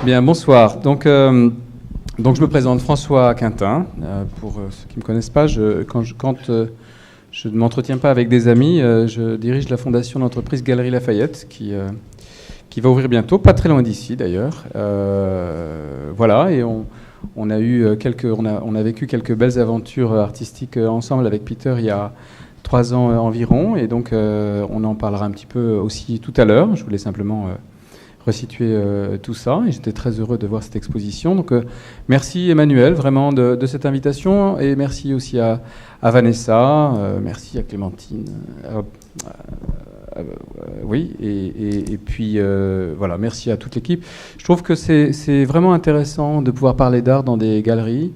Bien, bonsoir. Donc, je me présente, François Quintin. Pour ceux qui ne me connaissent pas, quand je ne m'entretiens pas avec des amis, je dirige la fondation d'entreprise Galerie Lafayette, qui va ouvrir bientôt, pas très loin d'ici d'ailleurs. Voilà, et on a vécu quelques belles aventures artistiques ensemble avec Peter il y a 3 ans environ, et donc on en parlera un petit peu aussi tout à l'heure. Je voulais simplement resituer tout ça, et j'étais très heureux de voir cette exposition. Donc merci Emmanuel vraiment de cette invitation, et merci aussi à Vanessa, merci à Clémentine, oui, et puis voilà, merci à toute l'équipe. Je trouve que c'est vraiment intéressant de pouvoir parler d'art dans des galeries.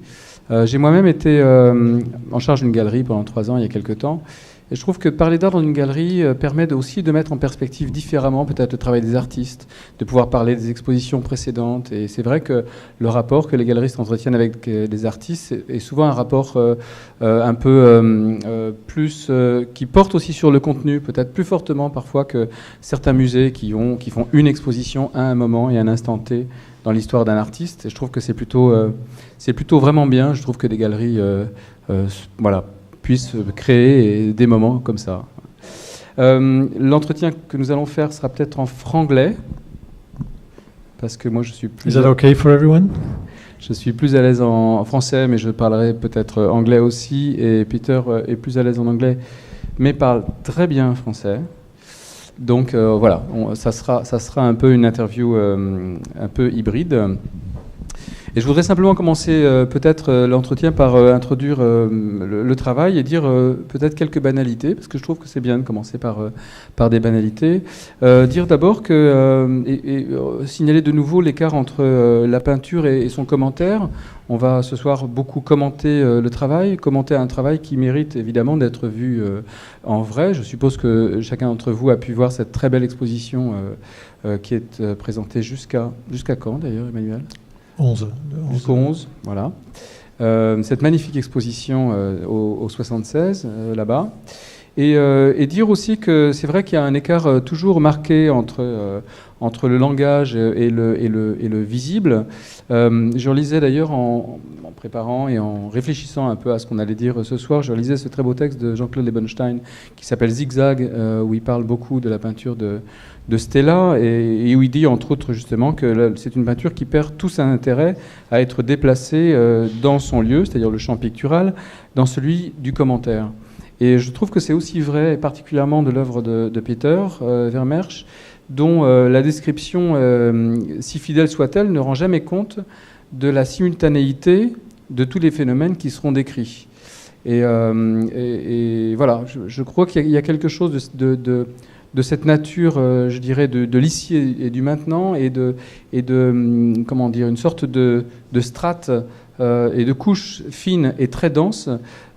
J'ai moi-même été en charge d'une galerie pendant 3 ans il y a quelques temps. Et je trouve que parler d'art dans une galerie permet aussi de mettre en perspective différemment peut-être le travail des artistes, de pouvoir parler des expositions précédentes. Et c'est vrai que le rapport que les galeristes entretiennent avec des artistes est souvent un rapport un peu plus qui porte aussi sur le contenu, peut-être plus fortement parfois que certains musées qui font une exposition à un moment et à un instant T dans l'histoire d'un artiste. Et je trouve que c'est plutôt vraiment bien. Je trouve que des galeries voilà, puissent créer des moments comme ça. L'entretien que nous allons faire sera peut-être en franglais, parce que moi je suis plus... Is that okay for everyone? Je suis plus à l'aise en français, mais je parlerai peut-être anglais aussi, et Peter est plus à l'aise en anglais, mais parle très bien français. Donc voilà, ça sera un peu une interview un peu hybride. Et je voudrais simplement commencer peut-être l'entretien par introduire le travail et dire peut-être quelques banalités, parce que je trouve que c'est bien de commencer par des banalités. Dire d'abord que, signaler de nouveau l'écart entre la peinture et son commentaire. On va ce soir beaucoup commenter le travail, commenter un travail qui mérite évidemment d'être vu en vrai. Je suppose que chacun d'entre vous a pu voir cette très belle exposition qui est présentée jusqu'à quand d'ailleurs, Emmanuel ? 11. Jusqu'au 11, voilà. Cette magnifique exposition au 76, là-bas. Et dire aussi que c'est vrai qu'il y a un écart toujours marqué entre le langage et le visible. Je relisais d'ailleurs en préparant et en réfléchissant un peu à ce qu'on allait dire ce soir, je relisais ce très beau texte de Jean-Claude Liebenstein qui s'appelle Zigzag, où il parle beaucoup de la peinture de Stella, et où il dit entre autres justement que c'est une peinture qui perd tout son intérêt à être déplacée dans son lieu, c'est-à-dire le champ pictural, dans celui du commentaire. Et je trouve que c'est aussi vrai, et particulièrement de l'œuvre de Peter Vermeersch, dont la description, si fidèle soit-elle, ne rend jamais compte de la simultanéité de tous les phénomènes qui seront décrits. Et voilà, je crois qu'il y a quelque chose de cette nature, je dirais, de l'ici et du maintenant, et de comment dire, une sorte de strate et de couches fines et très denses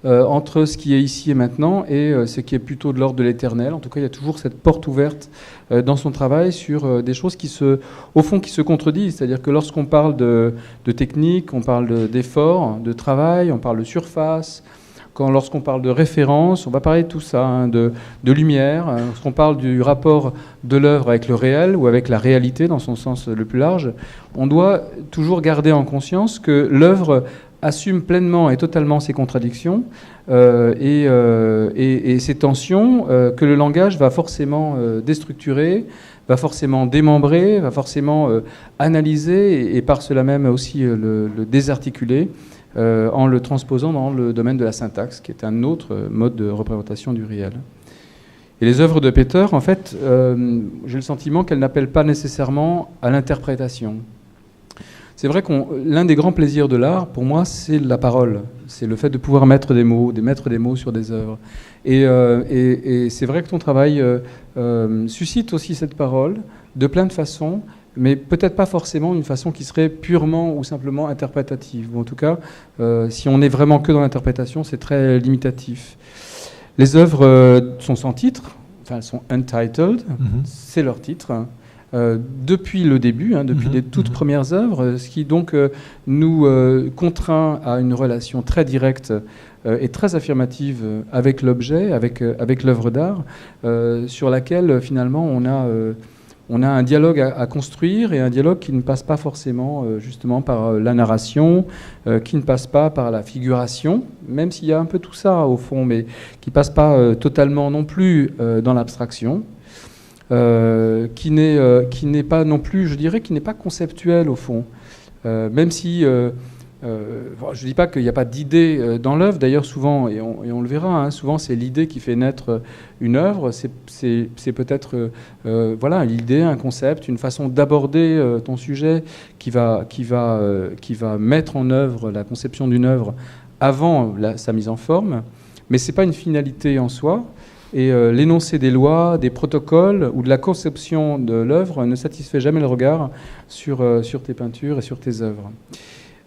entre ce qui est ici et maintenant et ce qui est plutôt de l'ordre de l'éternel. En tout cas, il y a toujours cette porte ouverte dans son travail sur des choses au fond, qui se contredisent. C'est-à-dire que lorsqu'on parle de technique, on parle d'effort, de travail, on parle de surface. Lorsqu'on parle de référence, on va parler de tout ça, de lumière. Lorsqu'on parle du rapport de l'œuvre avec le réel ou avec la réalité dans son sens le plus large, on doit toujours garder en conscience que l'œuvre assume pleinement et totalement ses contradictions et ses tensions que le langage va forcément déstructurer, va forcément démembrer, va forcément analyser et par cela même aussi le désarticuler. En le transposant dans le domaine de la syntaxe, qui est un autre mode de représentation du réel. Et les œuvres de Peter, en fait, j'ai le sentiment qu'elles n'appellent pas nécessairement à l'interprétation. C'est vrai que l'un des grands plaisirs de l'art, pour moi, c'est la parole. C'est le fait de pouvoir mettre des mots sur des œuvres. Et c'est vrai que ton travail suscite aussi cette parole de plein de façons, mais peut-être pas forcément d'une façon qui serait purement ou simplement interprétative. Ou en tout cas, si on est vraiment que dans l'interprétation, c'est très limitatif. Les œuvres sont sans titre, enfin elles sont untitled, c'est leur titre, depuis le début, depuis les toutes premières œuvres, ce qui donc nous contraint à une relation très directe et très affirmative avec l'objet, avec l'œuvre d'art, sur laquelle finalement on a on a un dialogue à construire, et un dialogue qui ne passe pas forcément justement par la narration, qui ne passe pas par la figuration, même s'il y a un peu tout ça au fond, mais qui ne passe pas totalement non plus dans l'abstraction, qui n'est pas non plus, je dirais, qui n'est pas conceptuel au fond, même si... je ne dis pas qu'il n'y a pas d'idée dans l'œuvre, d'ailleurs souvent, et on le verra, hein, souvent c'est l'idée qui fait naître une œuvre, c'est peut-être voilà, l'idée, un concept, une façon d'aborder ton sujet qui va mettre en œuvre la conception d'une œuvre avant sa mise en forme, mais ce n'est pas une finalité en soi, et l'énoncé des lois, des protocoles ou de la conception de l'œuvre ne satisfait jamais le regard sur tes peintures et sur tes œuvres.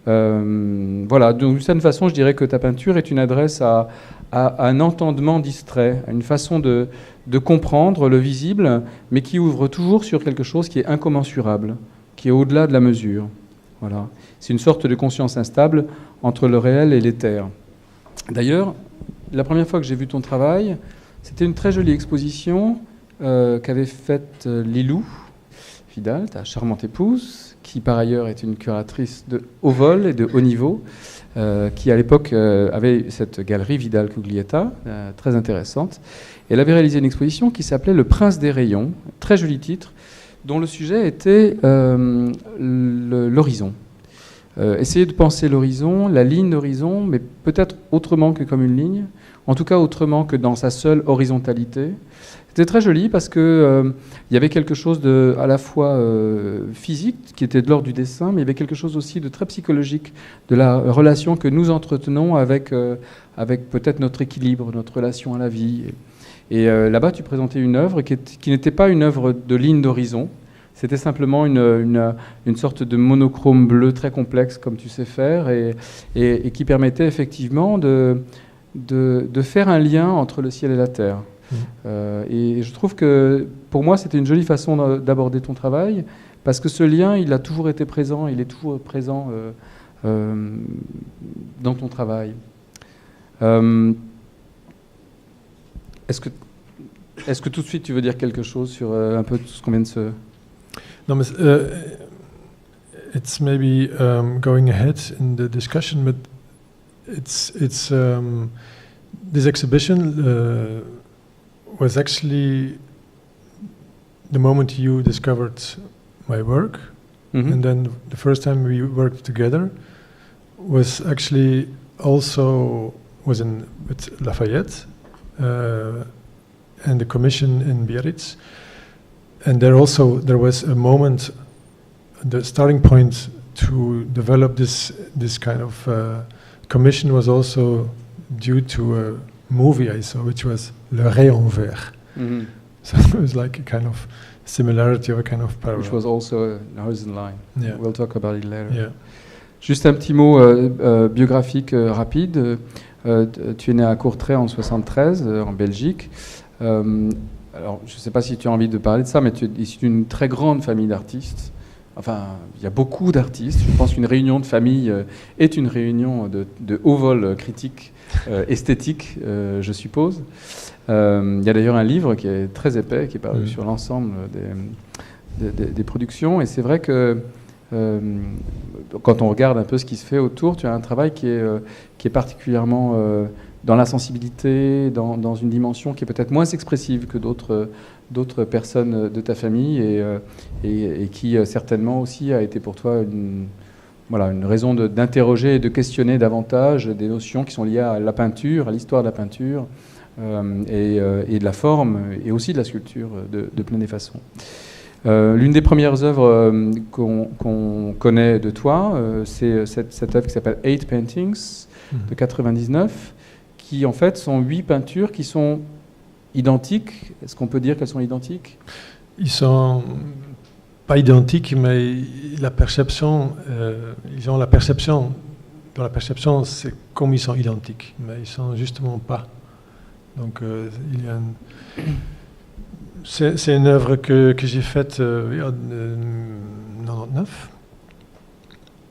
Voilà, donc d'une certaine façon, je dirais que ta peinture est une adresse à un entendement distrait, à une façon de comprendre le visible, mais qui ouvre toujours sur quelque chose qui est incommensurable, qui est au-delà de la mesure. Voilà. C'est une sorte de conscience instable entre le réel et l'éther. D'ailleurs, la première fois que j'ai vu ton travail, c'était une très jolie exposition qu'avait faite Lilou Vidal, ta charmante épouse, qui par ailleurs est une curatrice de haut vol et de haut niveau, qui à l'époque avait cette galerie Vidal Cuglietta, très intéressante. Elle avait réalisé une exposition qui s'appelait Le Prince des Rayons, très joli titre, dont le sujet était l'horizon. Essayer de penser l'horizon, la ligne d'horizon, mais peut-être autrement que comme une ligne, en tout cas autrement que dans sa seule horizontalité. C'était très joli parce que il y avait quelque chose de à la fois physique qui était de l'ordre du dessin, mais il y avait quelque chose aussi de très psychologique de la relation que nous entretenons avec peut-être notre équilibre, notre relation à la vie. Et là-bas, tu présentais une œuvre qui n'était pas une œuvre de ligne d'horizon. C'était simplement une sorte de monochrome bleu très complexe, comme tu sais faire, et qui permettait effectivement de faire un lien entre le ciel et la terre. Et je trouve que pour moi c'était une jolie façon d'aborder ton travail, parce que ce lien il a toujours été présent, il est toujours présent dans ton travail. Est-ce que tout de suite tu veux dire quelque chose sur un peu tout ce qu'on vient de se... No, it's maybe going ahead in the discussion, but it's this exhibition was actually the moment you discovered my work, and then the first time we worked together was actually also with Lafayette and the commission in Biarritz, and there was a moment, the starting point to develop this kind of commission was also due to a movie I saw, which was Le Rayon Vert. So it was like a kind of similarity or a kind of parallel. Which was also an horizon line. Yeah. We'll talk about it later. Yeah. Juste un petit mot biographique rapide. Tu es né à Courtrai en 73, en Belgique. Alors, je ne sais pas si tu as envie de parler de ça, mais tu es issu d'une très grande famille d'artistes. Enfin, il y a beaucoup d'artistes. Je pense qu'une réunion de famille est une réunion de haut vol critique, esthétique, je suppose. Il y a d'ailleurs un livre qui est très épais, qui est paru sur l'ensemble des productions. Et c'est vrai que quand on regarde un peu ce qui se fait autour, tu as un travail qui est particulièrement dans la sensibilité, dans une dimension qui est peut-être moins expressive que d'autres personnes de ta famille et qui certainement aussi a été pour toi une raison d'interroger et de questionner davantage des notions qui sont liées à la peinture, à l'histoire de la peinture et de la forme et aussi de la sculpture de plein des façons. L'une des premières œuvres qu'on connaît de toi, c'est cette œuvre qui s'appelle 8 Paintings de 99, qui en fait sont 8 peintures qui sont identiques. Est-ce qu'on peut dire qu'elles sont identiques ? Ils sont pas identiques, mais la perception, ils ont la perception. Dans la perception, c'est comme ils sont identiques, mais ils sont justement pas. Donc il y a c'est une œuvre que j'ai faite en 99.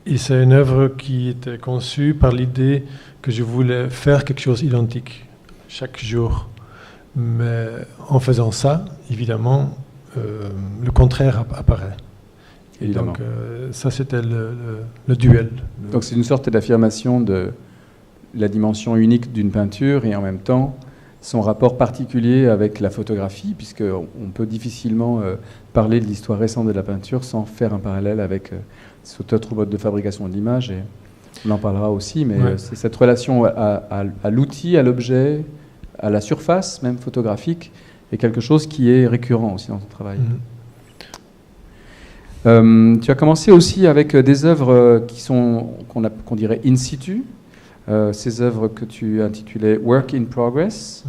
Et c'est une œuvre qui était conçue par l'idée que je voulais faire quelque chose d'identique chaque jour. Mais en faisant ça, évidemment, le contraire apparaît. Et Évidemment. donc ça c'était le duel. Donc c'est une sorte d'affirmation de la dimension unique d'une peinture et en même temps son rapport particulier avec la photographie, puisqu'on peut difficilement parler de l'histoire récente de la peinture sans faire un parallèle avec cet autre mode de fabrication de l'image, et on en parlera aussi, mais c'est cette relation à l'outil, à l'objet, à la surface même photographique, est quelque chose qui est récurrent aussi dans ton travail. Tu as commencé aussi avec des œuvres qu'on dirait in situ, ces œuvres que tu intitulais Work in Progress,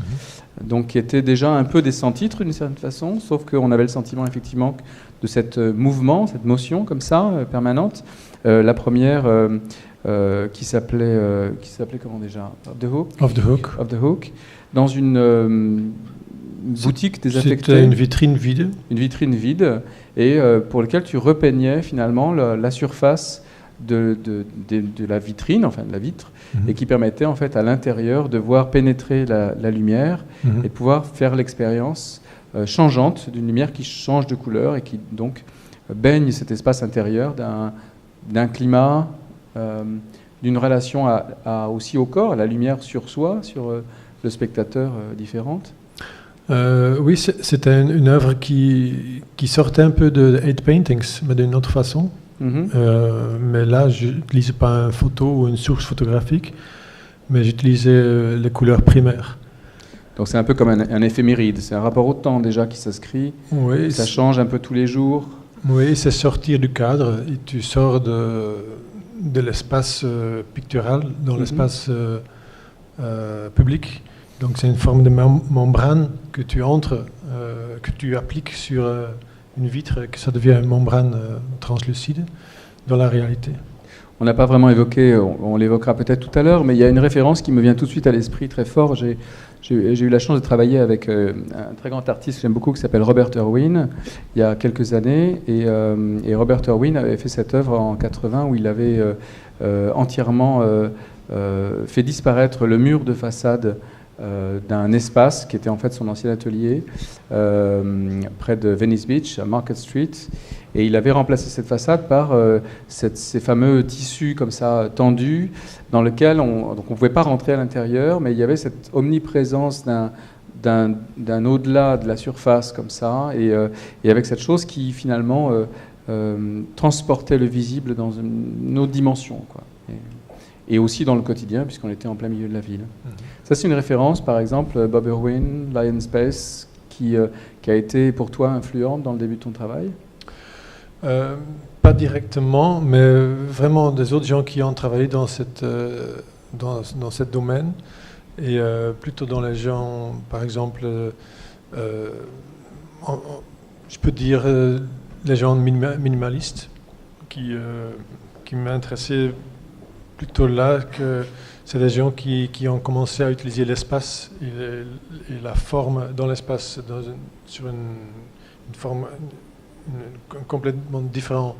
donc qui étaient déjà un peu des sans-titres d'une certaine façon, sauf qu'on avait le sentiment effectivement de cette mouvement, cette motion comme ça, permanente. La première qui s'appelait comment déjà? Off the Hook, dans une boutique désaffectée. C'était une vitrine vide. Une vitrine vide, et pour laquelle tu repeignais finalement la surface de la vitrine, enfin de la vitre, et qui permettait en fait à l'intérieur de voir pénétrer la lumière et de pouvoir faire l'expérience changeante d'une lumière qui change de couleur et qui donc baigne cet espace intérieur d'un climat, d'une relation aussi au corps, à la lumière sur soi, sur le spectateur différente. Oui, c'était une œuvre qui sortait un peu de hate paintings, mais d'une autre façon. Mais là, je n'utilisais pas une photo ou une source photographique, mais j'utilisais les couleurs primaires. Donc c'est un peu comme un éphéméride, c'est un rapport au temps déjà qui s'inscrit, oui, ça change un peu tous les jours. Oui, c'est sortir du cadre, et tu sors de l'espace pictural dans l'espace public. Donc c'est une forme de membrane que tu entres, que tu appliques sur une vitre, que ça devient une membrane translucide dans la réalité. On n'a pas vraiment évoqué, on l'évoquera peut-être tout à l'heure, mais il y a une référence qui me vient tout de suite à l'esprit très fort. J'ai eu la chance de travailler avec un très grand artiste que j'aime beaucoup qui s'appelle Robert Irwin il y a quelques années, et Robert Irwin avait fait cette œuvre en 80 où il avait entièrement fait disparaître le mur de façade d'un espace qui était en fait son ancien atelier près de Venice Beach, à Market Street, et il avait remplacé cette façade par ces fameux tissus comme ça tendus dans lesquels on ne pouvait pas rentrer à l'intérieur, mais il y avait cette omniprésence d'un au-delà de la surface comme ça, et avec cette chose qui finalement transportait le visible dans une autre dimension, quoi. Et aussi dans le quotidien, puisqu'on était en plein milieu de la ville. Ça, c'est une référence, par exemple, Bob Irwin, Lion Space, qui a été pour toi influente dans le début de ton travail? Pas directement, mais vraiment des autres gens qui ont travaillé dans ce domaine, et plutôt dans les gens, par exemple, je peux dire les gens minimalistes, qui m'intéressaient plutôt là, que c'est des gens qui ont commencé à utiliser l'espace et la forme dans l'espace sur une forme complètement différente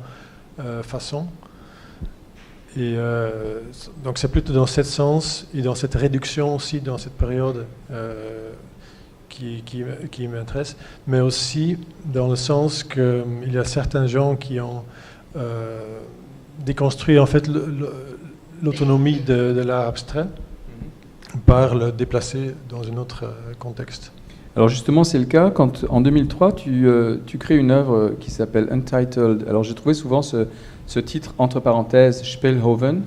façon. Et donc c'est plutôt dans ce sens et dans cette réduction aussi, dans cette période qui m'intéresse, mais aussi dans le sens qu'il y a certains gens qui ont déconstruit en fait l'autonomie de l'art abstrait par le déplacer dans un autre contexte. Alors justement, c'est le cas quand, en 2003, tu crées une œuvre qui s'appelle Untitled. Alors j'ai trouvé souvent ce titre, entre parenthèses, Speelhoven.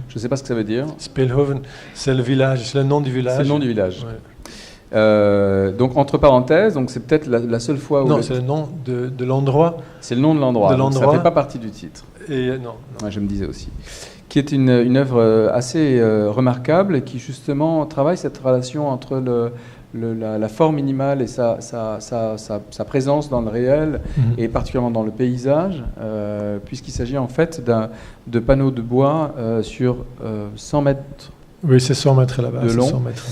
Je ne sais pas ce que ça veut dire. Speelhoven, c'est le village, c'est le nom du village. C'est le nom du village. Ouais. Donc entre parenthèses, donc c'est peut-être la seule fois où... Non, c'est le nom de l'endroit. C'est le nom de l'endroit, donc ça ne fait pas partie du titre. Et non. Ouais, je me disais aussi. Qui est une œuvre assez remarquable et qui justement travaille cette relation entre la forme minimale et sa présence dans le réel, et particulièrement dans le paysage, puisqu'il s'agit en fait de panneaux de bois sur 100 mètres. Oui, c'est 100 mètres là-bas. De long, 100 mètres,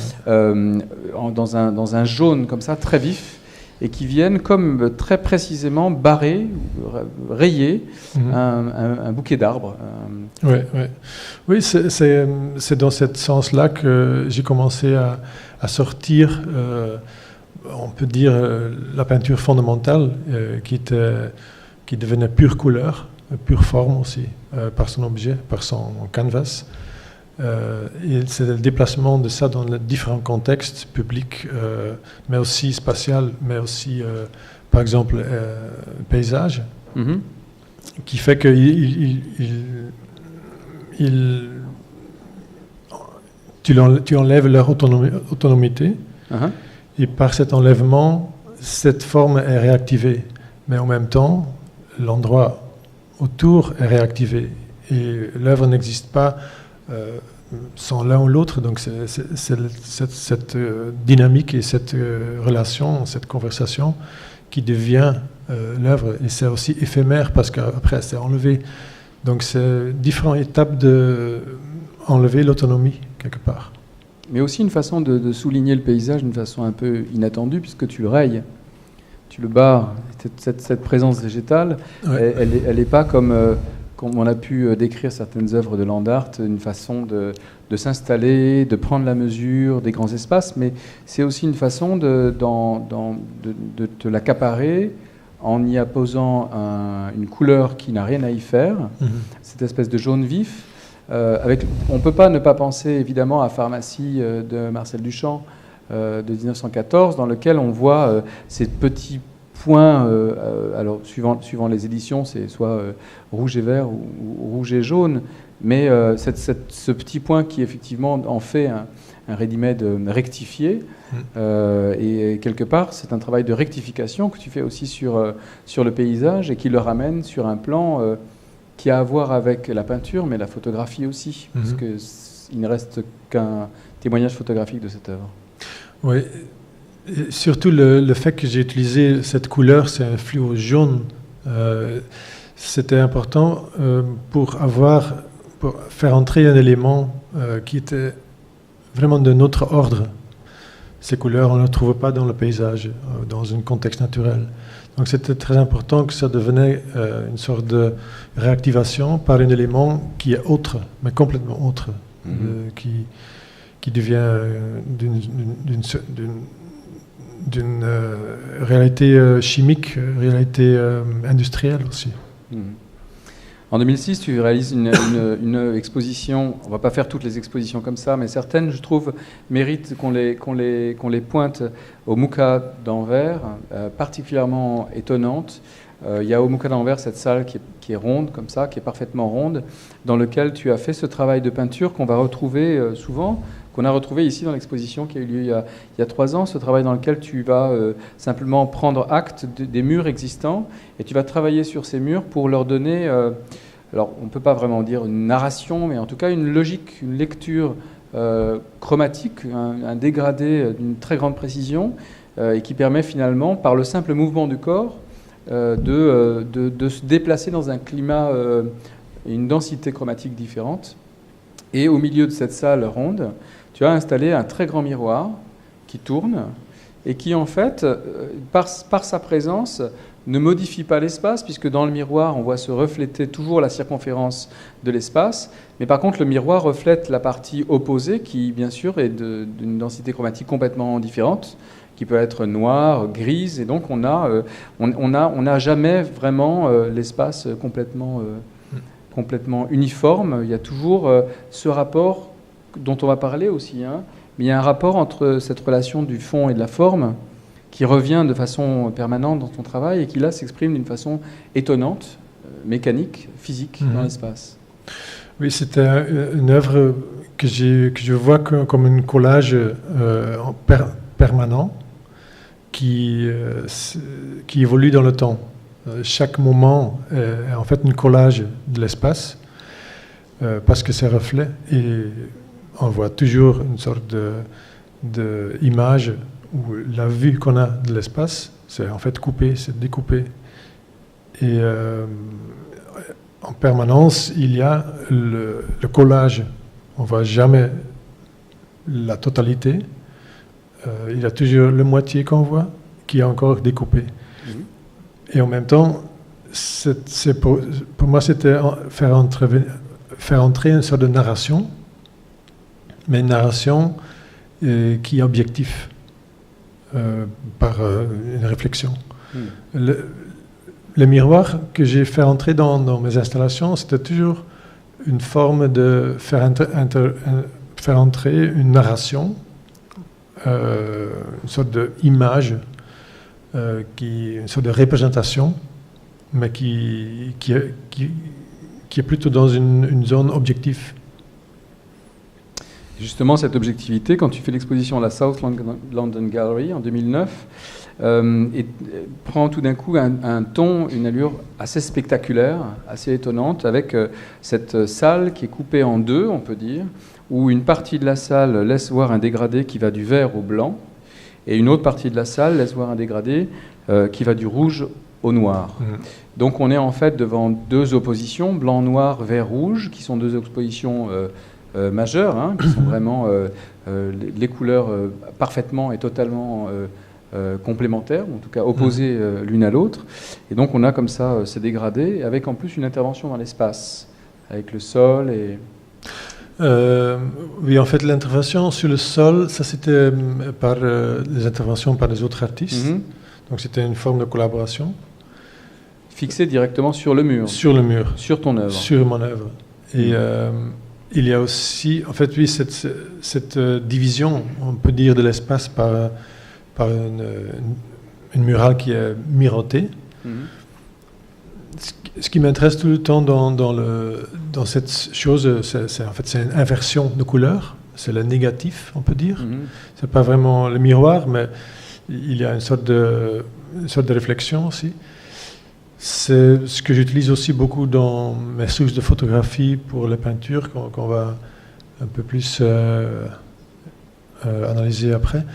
dans un jaune comme ça, très vif, et qui viennent comme très précisément barrer, rayer un bouquet d'arbres. Oui, c'est dans ce sens-là que j'ai commencé à sortir on peut dire, la peinture fondamentale qui devenait pure couleur, pure forme aussi, par son objet, par son canvas. Et c'est le déplacement de ça dans les différents contextes publics, mais aussi spatial, mais aussi, par exemple, paysage, qui fait que tu enlèves leur autonomité, et par cet enlèvement, cette forme est réactivée. Mais en même temps, l'endroit autour est réactivé, et l'œuvre n'existe pas sans l'un ou l'autre. Donc c'est cette dynamique et cette relation, cette conversation qui devient l'œuvre, et c'est aussi éphémère parce qu'après c'est enlevé. Donc c'est différentes étapes de enlever l'autonomie quelque part. Mais aussi une façon de souligner le paysage d'une façon un peu inattendue, puisque tu le rayes, tu le barres. Cette présence végétale, ouais. Elle n'est pas comme on a pu décrire certaines œuvres de land art, une façon de s'installer, de prendre la mesure des grands espaces, mais c'est aussi une façon de te l'accaparer en y apposant une couleur qui n'a rien à y faire, cette espèce de jaune vif. On ne peut pas ne pas penser évidemment à Pharmacie de Marcel Duchamp de 1914, dans lequel on voit ces petits points, alors suivant les éditions, c'est soit rouge et vert ou rouge et jaune, mais ce petit point qui effectivement en fait un ready-made rectifié, et quelque part c'est un travail de rectification que tu fais aussi sur le paysage et qui le ramène sur un plan qui a à voir avec la peinture, mais la photographie aussi, parce qu'il ne reste qu'un témoignage photographique de cette œuvre. Oui, et surtout le fait que j'ai utilisé cette couleur, c'est un fluo jaune, c'était important pour faire entrer un élément qui était vraiment de notre ordre. Ces couleurs, on ne les trouve pas dans le paysage, dans un contexte naturel. Donc c'était très important que ça devenait une sorte de réactivation par un élément qui est autre, mais complètement autre, qui devient d'une réalité chimique, réalité industrielle aussi. En 2006, tu réalises une exposition. On ne va pas faire toutes les expositions comme ça, mais certaines, je trouve, méritent qu'on les pointe au MOOCA d'Anvers, particulièrement étonnante. Il y a au MOOCA d'Anvers cette salle qui est ronde, comme ça, qui est parfaitement ronde, dans laquelle tu as fait ce travail de peinture qu'on va retrouver souvent, qu'on a retrouvé ici dans l'exposition qui a eu lieu il y a 3 ans, ce travail dans lequel tu vas simplement prendre acte des murs existants et tu vas travailler sur ces murs pour leur donner, alors on ne peut pas vraiment dire une narration, mais en tout cas une logique, une lecture chromatique, un dégradé d'une très grande précision et qui permet finalement, par le simple mouvement du corps, de se déplacer dans un climat et une densité chromatique différente. Et au milieu de cette salle ronde, tu as installé un très grand miroir qui tourne et qui, en fait, par sa présence, ne modifie pas l'espace, puisque dans le miroir, on voit se refléter toujours la circonférence de l'espace. Mais par contre, le miroir reflète la partie opposée, qui, bien sûr, est d'une densité chromatique complètement différente, qui peut être noire, grise. Et donc, on n'a jamais vraiment l'espace complètement uniforme. Il y a toujours ce rapport dont on va parler aussi, mais il y a un rapport entre cette relation du fond et de la forme qui revient de façon permanente dans ton travail et qui là s'exprime d'une façon étonnante, mécanique, physique dans l'espace. Oui, c'était une œuvre que je vois comme un collage permanent qui évolue dans le temps. Chaque moment est en fait un collage de l'espace parce que c'est reflet et on voit toujours une sorte d'image où la vue qu'on a de l'espace, c'est en fait coupé, c'est découpé. Et en permanence, il y a le collage. On ne voit jamais la totalité. Il y a toujours la moitié qu'on voit qui est encore découpée. Et en même temps, pour moi, c'était faire entrer une sorte de narration, mais une narration qui est objective. par une réflexion. Le miroir que j'ai fait entrer dans mes installations, c'était toujours une forme de faire entrer une narration, une sorte d'image, une sorte de représentation, mais qui est plutôt dans une zone objective. Justement, cette objectivité, quand tu fais l'exposition à la South London Gallery en 2009, prend tout d'un coup un ton, une allure assez spectaculaire, assez étonnante, avec cette salle qui est coupée en deux, on peut dire, où une partie de la salle laisse voir un dégradé qui va du vert au blanc, et une autre partie de la salle laisse voir un dégradé qui va du rouge au noir. Donc on est en fait devant deux oppositions, blanc, noir, vert, rouge, qui sont deux oppositions majeures, hein, qui sont vraiment les couleurs parfaitement et totalement complémentaires, ou en tout cas opposées l'une à l'autre. Et donc on a comme ça ces dégradés, avec en plus une intervention dans l'espace, avec le sol et... oui, en fait, l'intervention sur le sol, ça c'était par les interventions par les autres artistes. Donc c'était une forme de collaboration. Fixé directement sur le mur. Sur le mur. Sur ton œuvre. Sur mon œuvre. Et il y a aussi, en fait, oui, cette division, on peut dire, de l'espace par une murale qui est mirotée. Ce qui m'intéresse tout le temps dans cette chose, c'est une inversion de couleurs, c'est le négatif, on peut dire. C'est pas vraiment le miroir, mais il y a une sorte de réflexion aussi. C'est ce que j'utilise aussi beaucoup dans mes sources de photographie pour les peintures, qu'on va un peu plus analyser après.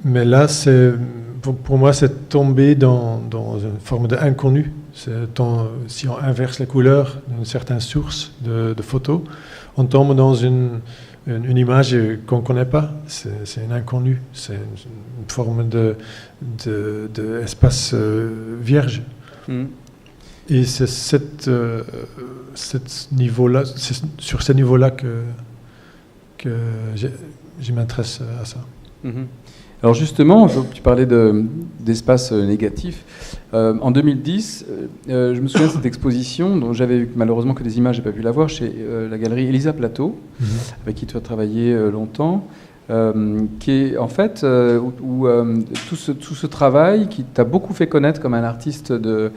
Mais là, pour moi, c'est tomber dans une forme d'inconnu. Si on inverse les couleurs d'une certaine source de photos, on tombe dans une image qu'on ne connaît pas. C'est un inconnu. C'est une forme d'espace vierge. Et c'est niveau-là, sur ce niveau-là que je m'intéresse à ça. Alors justement, tu parlais d'espace négatif. En 2010, je me souviens de cette exposition dont j'avais vu malheureusement que des images, j'ai pas pu la voir, chez la galerie Elisa Plateau, avec qui tu as travaillé longtemps, qui est en fait où tout ce travail qui t'a beaucoup fait connaître comme un artiste de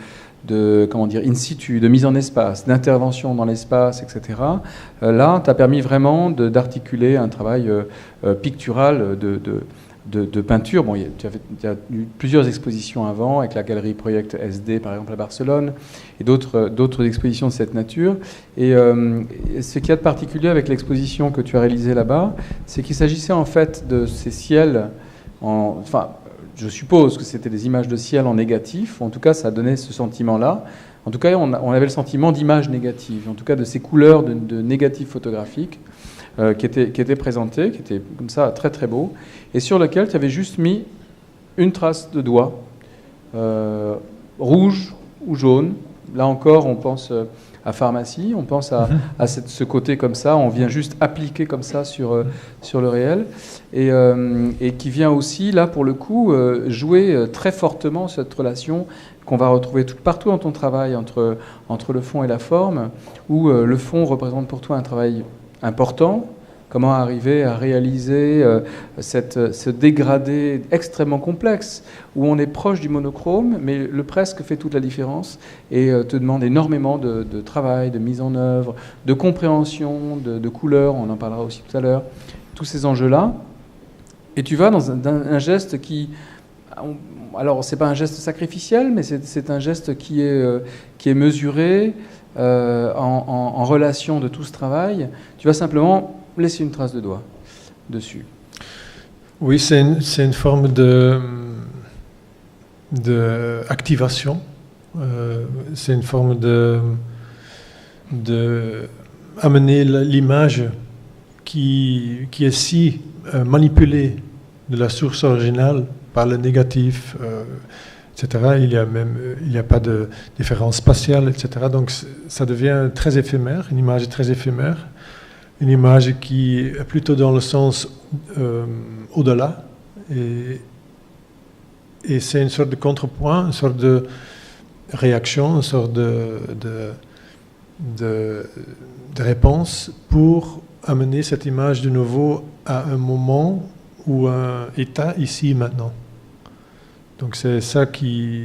comment dire, in situ, de mise en espace, d'intervention dans l'espace, etc. Là, t'as permis vraiment d'articuler un travail pictural de peinture. Bon, tu as eu plusieurs expositions avant, avec la galerie Project SD, par exemple, à Barcelone, et d'autres expositions de cette nature. Et ce qu'il y a de particulier avec l'exposition que tu as réalisée là-bas, c'est qu'il s'agissait en fait de ces ciels, enfin, je suppose que c'était des images de ciel en négatif, en tout cas, ça donnait ce sentiment-là. En tout cas, on avait le sentiment d'images négatives, en tout cas de ces couleurs de négatifs photographiques, qui étaient présentés, qui étaient comme ça très très beaux, et sur lequel tu avais juste mis une trace de doigt, rouge ou jaune. Là encore, on pense à pharmacie, on pense à ce côté comme ça, on vient juste appliquer comme ça sur le réel, et qui vient aussi, là pour le coup, jouer très fortement cette relation qu'on va retrouver partout dans ton travail, entre le fond et la forme, où le fond représente pour toi un travail important. Comment arriver à réaliser ce dégradé extrêmement complexe, où on est proche du monochrome, mais le presque fait toute la différence, et te demande énormément de travail, de mise en œuvre, de compréhension, de couleurs, on en parlera aussi tout à l'heure, tous ces enjeux-là. Et tu vas dans un geste qui... Alors, c'est pas un geste sacrificiel, mais c'est un geste qui est mesuré en relation de tout ce travail. Tu vas simplement laisser une trace de doigt dessus. Oui, c'est une forme de activation. C'est une forme de amener l'image qui est si manipulée de la source originale par le négatif, etc. Il n'y a pas de différence spatiale, etc. Donc ça devient très éphémère, une image très éphémère. Une image qui est plutôt dans le sens au-delà, et et c'est une sorte de contrepoint, une sorte de réaction, une sorte de réponse pour amener cette image de nouveau à un moment ou un état ici et maintenant. Donc c'est ça qui...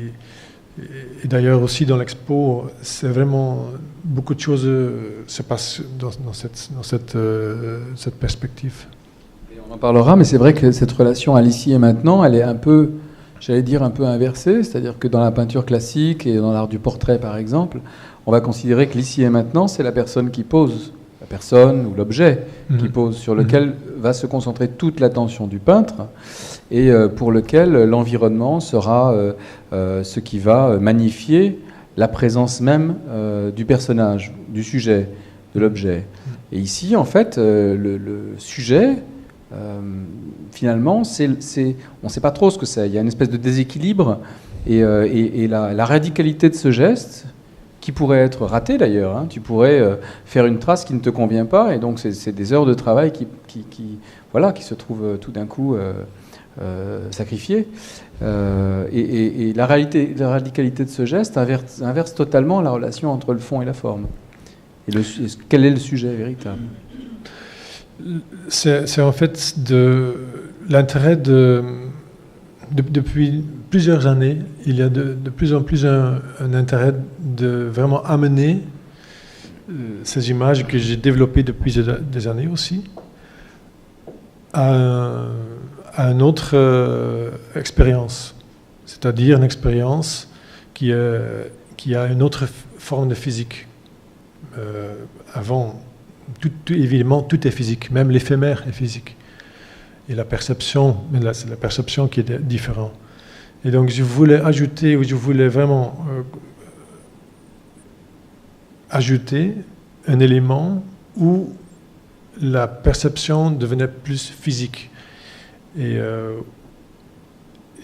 Et d'ailleurs aussi dans l'expo, c'est vraiment beaucoup de choses se passent dans cette perspective. Et on en parlera, mais c'est vrai que cette relation à l'ici et maintenant, elle est un peu, j'allais dire, un peu inversée. C'est-à-dire que dans la peinture classique et dans l'art du portrait, par exemple, on va considérer que l'ici et maintenant, c'est la personne qui pose, la personne ou l'objet qui pose, sur lequel va se concentrer toute l'attention du peintre, et pour lequel l'environnement sera ce qui va magnifier la présence même du personnage, du sujet, de l'objet. Et ici, en fait, le sujet, finalement, on ne sait pas trop ce que c'est. Il y a une espèce de déséquilibre, et la radicalité de ce geste, qui pourrait être raté d'ailleurs, hein. Tu pourrais faire une trace qui ne te convient pas, et donc c'est des heures de travail qui se trouvent tout d'un coup sacrifiée. Et la radicalité de ce geste inverse totalement la relation entre le fond et la forme. Et quel est le sujet véritable ? C'est en fait l'intérêt depuis plusieurs années, il y a de plus en plus un intérêt de vraiment amener ces images que j'ai développées depuis des années aussi à une autre expérience, c'est-à-dire une expérience qui a une autre forme de physique. Avant, évidemment, tout est physique, même l'éphémère est physique. Et la perception, mais là, c'est la perception qui est différente. Et donc, je voulais vraiment ajouter un élément où la perception devenait plus physique. Et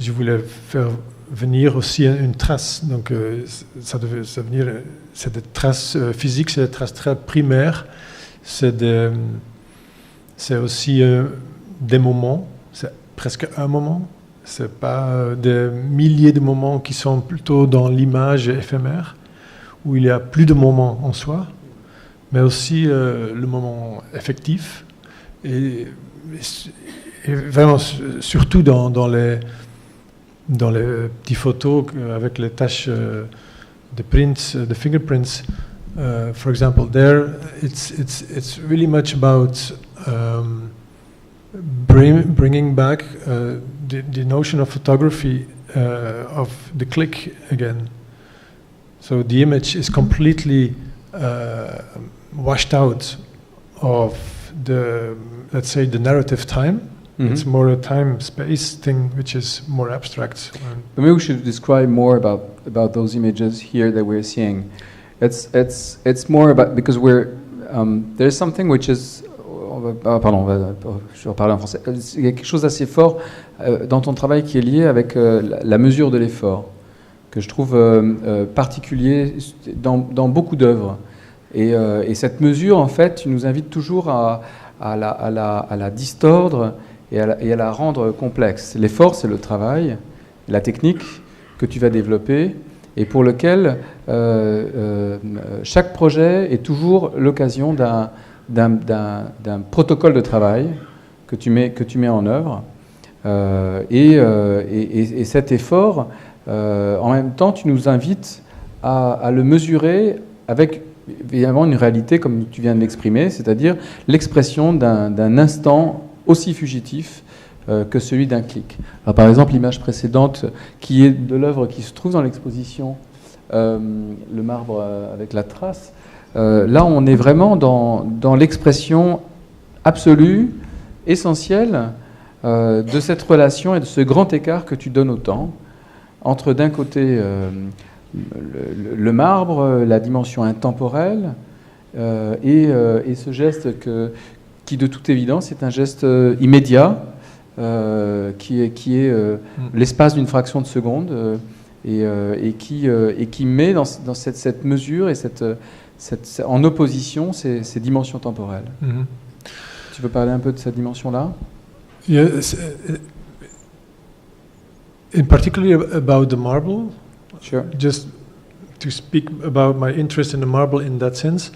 je voulais faire venir aussi une trace. Donc, ça venir, c'est des traces physiques, c'est des traces très primaires. C'est aussi des moments, c'est presque un moment. C'est pas des milliers de moments qui sont plutôt dans l'image éphémère, où il y a plus de moments en soi, mais aussi le moment effectif. Et vraiment, surtout dans les petites photos avec les taches de prints, de fingerprints. For example, there it's really much about bringing back the notion of photography of the click again. So the image is completely washed out of let's say, the narrative time. Mm-hmm. It's more a time-space thing, which is more abstract. Maybe we should describe more about those images here that we're seeing. It's more about, because there's something which is... je vais reparler en français. Il y a quelque chose d'assez fort dans ton travail qui est lié avec la mesure de l'effort, que je trouve particulier dans beaucoup d'œuvres. Et cette mesure, en fait, tu nous invites toujours à la distordre et à la rendre complexe. L'effort, c'est le travail, la technique que tu vas développer, et pour lequel chaque projet est toujours l'occasion d'un protocole de travail que tu mets en œuvre. Et cet effort, en même temps, tu nous invites à le mesurer avec évidemment une réalité comme tu viens de l'exprimer, c'est-à-dire l'expression d'un instant aussi fugitif que celui d'un clic. Alors, par exemple, l'image précédente, qui est de l'œuvre qui se trouve dans l'exposition, le marbre avec la trace, là on est vraiment dans l'expression absolue, essentielle, de cette relation et de ce grand écart que tu donnes au temps, entre d'un côté le marbre, la dimension intemporelle, et ce geste qui de toute évidence est un geste immédiat, qui est l'espace d'une fraction de seconde, et qui met dans cette mesure et en opposition ces dimensions temporelles. Mm-hmm. Tu veux parler un peu de cette dimension-là ? in particularly about the marble, Sure. just to speak about my interest in the marble in that sense,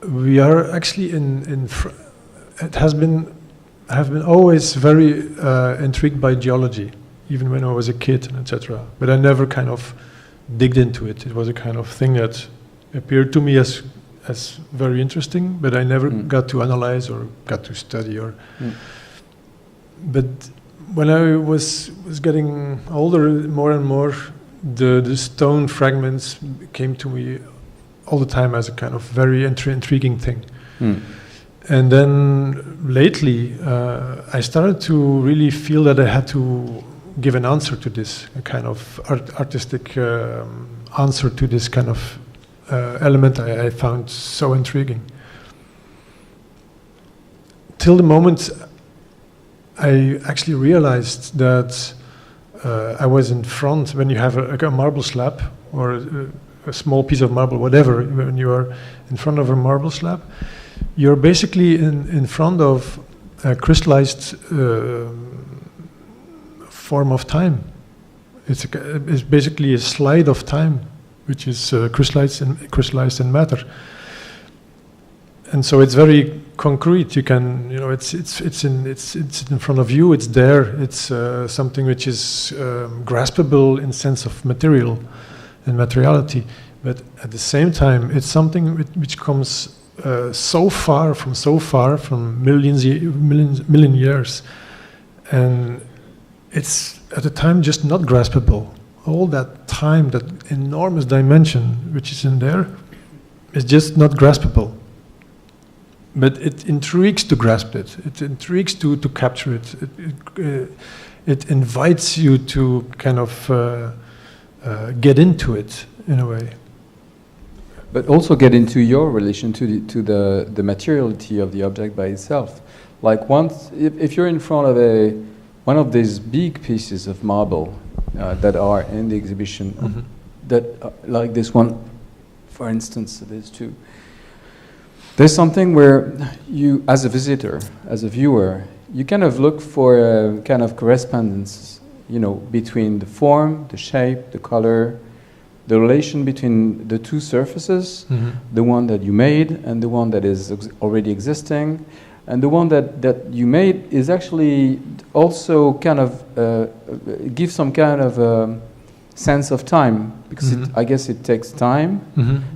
we are actually it have been always very intrigued by geology, even when I was a kid, etc. But I never kind of digged into it. It was a kind of thing that appeared to me as very interesting, but I never got to analyze or got to study. But when I was getting older, more and more, the stone fragments came to me all the time as a kind of very intriguing thing. And then lately, I started to really feel that I had to give an answer to this, a kind of artistic answer to this kind of element I found so intriguing. Till the moment I actually realized that I was in front, when you have a marble slab or a small piece of marble, whatever, when you are in front of a marble slab, you're basically in front of a crystallized form of time. It's basically a slide of time, which is crystallized in matter. And so it's very concrete. You can, it's in front of you. It's there. It's something which is graspable in sense of material and materiality. But at the same time, it's something which comes so far from million years, and it's at the time just not graspable. All that time, that enormous dimension which is in there, is just not graspable. But it intrigues to grasp it. It intrigues to capture it. It invites you to kind of get into it in a way. But also get into your relation to the materiality of the object by itself. Like once, if you're in front of one of these big pieces of marble that are in the exhibition, that like this one, for instance, there's two. There's something where you, as a visitor, as a viewer, you kind of look for a kind of correspondence, between the form, the shape, the color, the relation between the two surfaces, the one that you made and the one that is already existing. And the one that you made is actually also kind of gives some kind of sense of time, because I guess it takes time,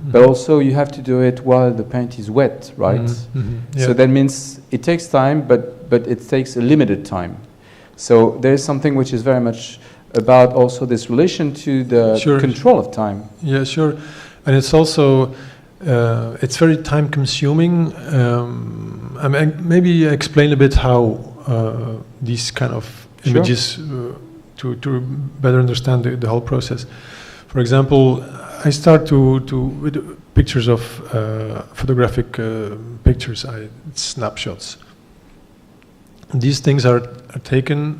but also you have to do it while the paint is wet, right? Yeah. So that means it takes time, but it takes a limited time. So there is something which is very much about also this relation to the control of time. Yeah, sure. And it's also, it's very time consuming. I mean, maybe explain a bit how these kind of images, to better understand the whole process. For example, I start with pictures of photographic pictures, snapshots. These things are taken.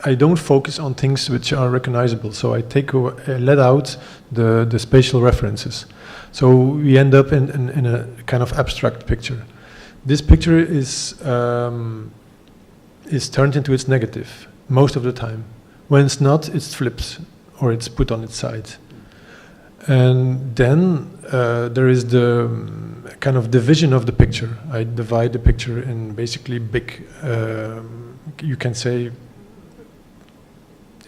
I don't focus on things which are recognizable, so I let out the spatial references. So we end up in a kind of abstract picture. This picture is turned into its negative most of the time. When it's not, it's flipped or it's put on its side. And then there is the kind of division of the picture. I divide the picture in basically big, you can say,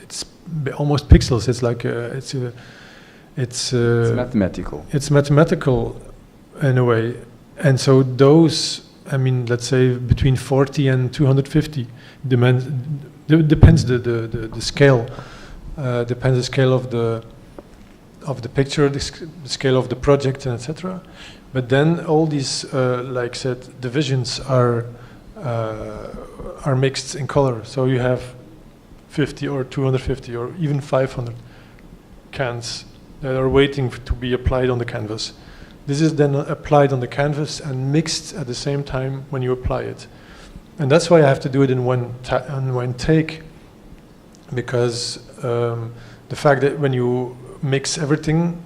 it's almost pixels. It's like it's mathematical. It's mathematical in a way. And so those, I mean, let's say between 40 and 250 depends the scale. Depends the scale of the picture, the scale of the project, and etc. But then all these, like I said, divisions are mixed in color. So you have 50 or 250 or even 500 cans that are waiting to be applied on the canvas. This is then applied on the canvas and mixed at the same time when you apply it. And that's why I have to do it in one take, because the fact that when you mix everything,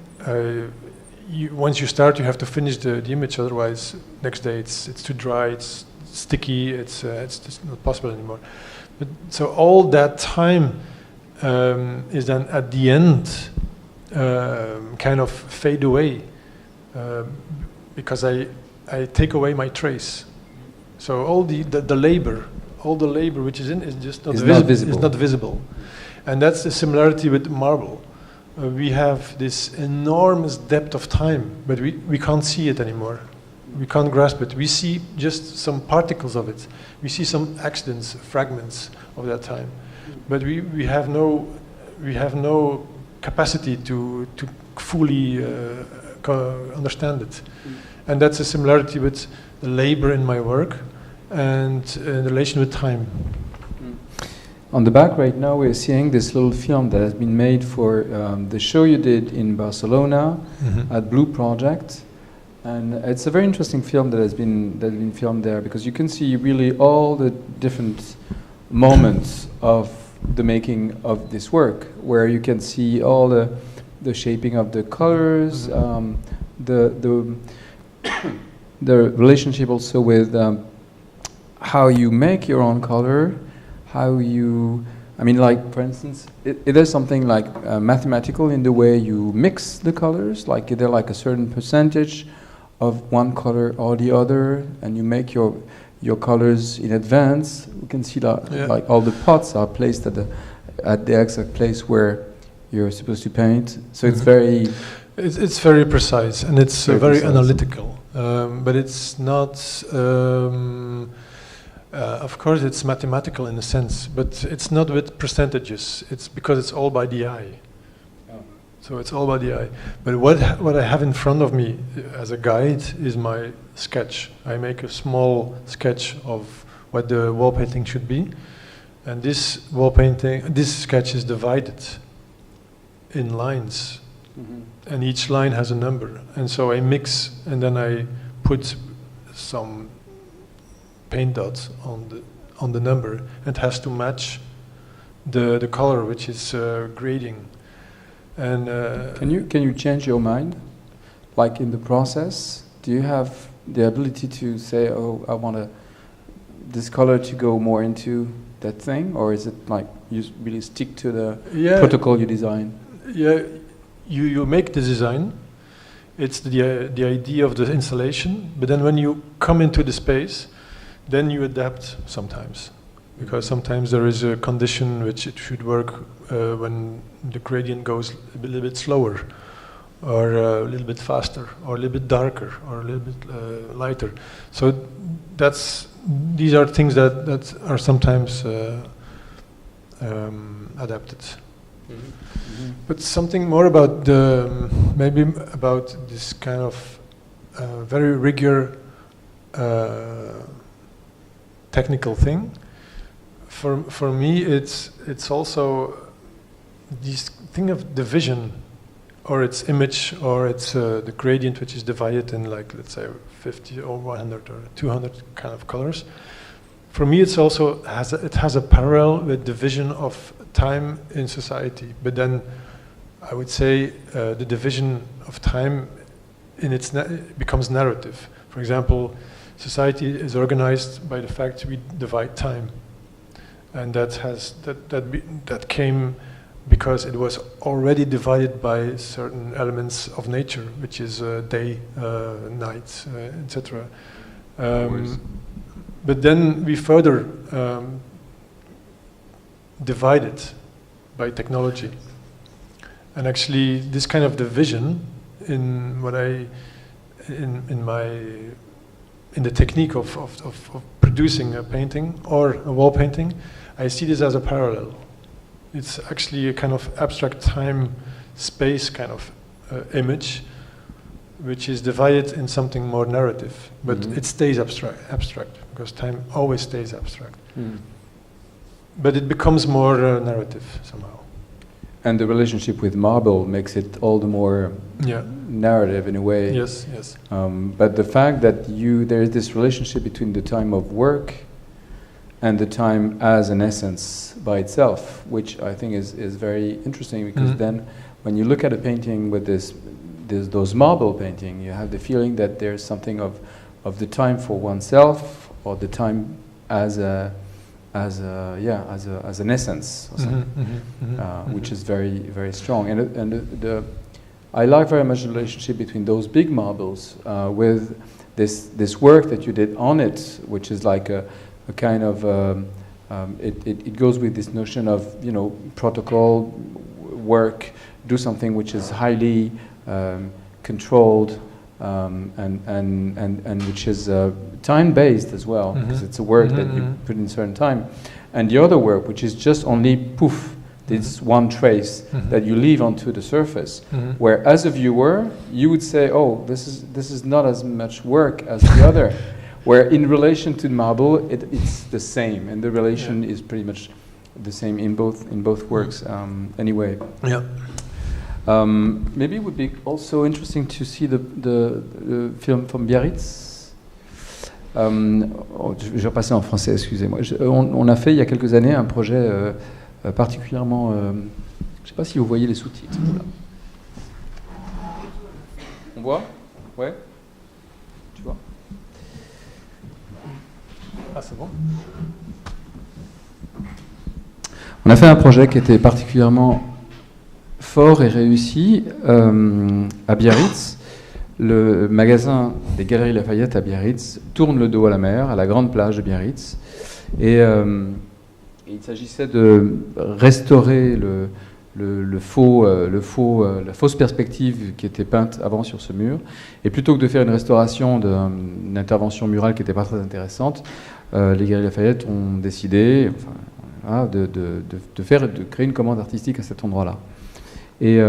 once you start, you have to finish the image. Otherwise, next day it's too dry, it's sticky, it's just not possible anymore. So all that time is then at the end kind of fade away because I take away my trace. So all the labor, which is in is just not, visible. Is not visible. And that's the similarity with marble. We have this enormous depth of time, but we can't see it anymore. We can't grasp it. We see just some particles of it. We see some accidents, fragments of that time. But we have no capacity to fully understand it. And that's a similarity with the labor in my work and in relation with time. On the back right now we're seeing this little film that has been made for the show you did in Barcelona at Blue Project. And it's a very interesting film that has been filmed there, because you can see really all the different moments of the making of this work, where you can see all the shaping of the colors, the relationship also with how you make your own color, how you, I mean, like for instance, it is something like mathematical in the way you mix the colors, like is there like a certain percentage of one color or the other, and you make your colors in advance. We can see that like all the pots are placed at the exact place where you're supposed to paint. So it's very... It's very precise, and it's very analytical. But it's not... of course, it's mathematical in a sense, but it's not with percentages. It's because it's all by the eye. So it's all by the eye. But what I have in front of me as a guide is my sketch. I make a small sketch of what the wall painting should be. And this sketch is divided in lines. And each line has a number. And so I mix, and then I put some paint dots on the number. It has to match the color, which is grading. And can you change your mind, like in the process? Do you have the ability to say, oh, I want this color to go more into that thing, or is it like you really stick to the protocol you design? Yeah, you make the design. It's the idea of the installation, but then when you come into the space, then you adapt sometimes. Because sometimes there is a condition which it should work when the gradient goes a little bit slower, or a little bit faster, or a little bit darker, or a little bit lighter. So these are things that are sometimes adapted. But something more about maybe about this kind of very rigor technical thing. For me, it's also this thing of division, or its image, or its the gradient, which is divided in, like, let's say 50 or 100 or 200 kind of colors. For me, it has a parallel with division of time in society. But then, I would say the division of time in becomes narrative. For example, society is organized by the fact we divide time. And that came because it was already divided by certain elements of nature, which is day, night, etc. But then we further divide it by technology. And actually, this kind of division in the technique of producing a painting or a wall painting, I see this as a parallel. It's actually a kind of abstract time-space kind of image, which is divided in something more narrative, but it stays abstract because time always stays abstract. But it becomes more narrative somehow. And the relationship with marble makes it all the more narrative in a way. Yes, yes. But the fact that there is this relationship between the time of work and the time as an essence by itself, which I think is very interesting, because then when you look at a painting with those marble painting, you have the feeling that there's something of the time for oneself, or the time as as an essence, or something, which is very, very strong. And I like very much the relationship between those big marbles with this work that you did on it, which is like a kind of it goes with this notion of protocol work, do something which is highly controlled and which is time-based as well, because it's a work that you put in a certain time, and the other work which is just only poof, this one trace that you leave onto the surface, where as a viewer you would say, oh, this is not as much work as the other, where in relation to marble it's the same, and the relation is pretty much the same in both works anyway. Yeah. Maybe it would be also interesting to see the film from Biarritz. Je vais repasser en français, excusez-moi. On a fait il y a quelques années un projet particulièrement... je ne sais pas si vous voyez les sous-titres. Voilà. On voit? Ouais? Tu vois? Ah, c'est bon. On a fait un projet qui était particulièrement fort et réussi à Biarritz. Le magasin des Galeries Lafayette à Biarritz tourne le dos à la mer, à la grande plage de Biarritz. Et il s'agissait de restaurer la fausse perspective qui était peinte avant sur ce mur. Et plutôt que de faire une restauration d'une intervention murale qui n'était pas très intéressante, les Galeries Lafayette ont décidé de créer une commande artistique à cet endroit-là. Et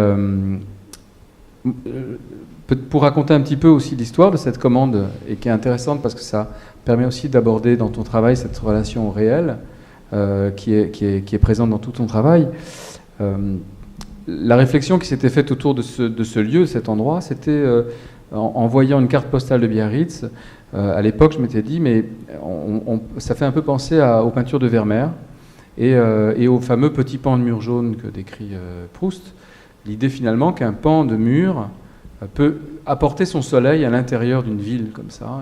pour raconter un petit peu aussi l'histoire de cette commande, et qui est intéressante parce que ça permet aussi d'aborder dans ton travail cette relation réelle qui est présente dans tout ton travail. La réflexion qui s'était faite autour de ce lieu, de cet endroit, c'était en voyant une carte postale de Biarritz. À l'époque, je m'étais dit, mais ça fait un peu penser aux peintures de Vermeer et au fameux petit pan de mur jaune que décrit Proust. L'idée finalement qu'un pan de mur peut apporter son soleil à l'intérieur d'une ville comme ça,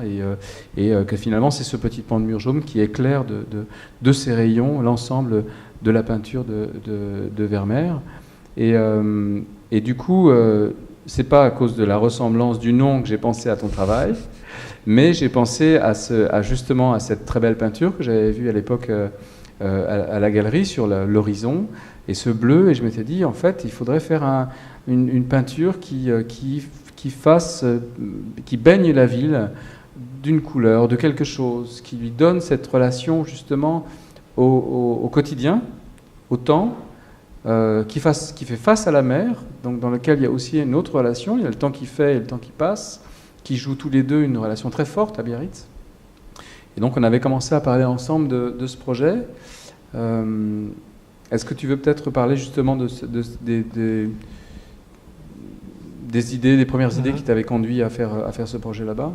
et que finalement c'est ce petit pan de mur jaune qui éclaire de ses rayons l'ensemble de la peinture de Vermeer. Et du coup, c'est pas à cause de la ressemblance du nom que j'ai pensé à ton travail, mais j'ai pensé justement à cette très belle peinture que j'avais vue à l'époque à la galerie sur l'horizon, et ce bleu, et je m'étais dit, en fait, il faudrait faire une peinture qui baigne la ville d'une couleur, de quelque chose, qui lui donne cette relation justement au quotidien, au temps, qui fait face à la mer, donc dans lequel il y a aussi une autre relation, il y a le temps qui fait et le temps qui passe, qui jouent tous les deux une relation très forte à Biarritz. Et donc on avait commencé à parler ensemble de ce projet. Est-ce que tu veux peut-être parler justement des idées, des premières idées qui t'avaient conduit à faire ce projet là-bas?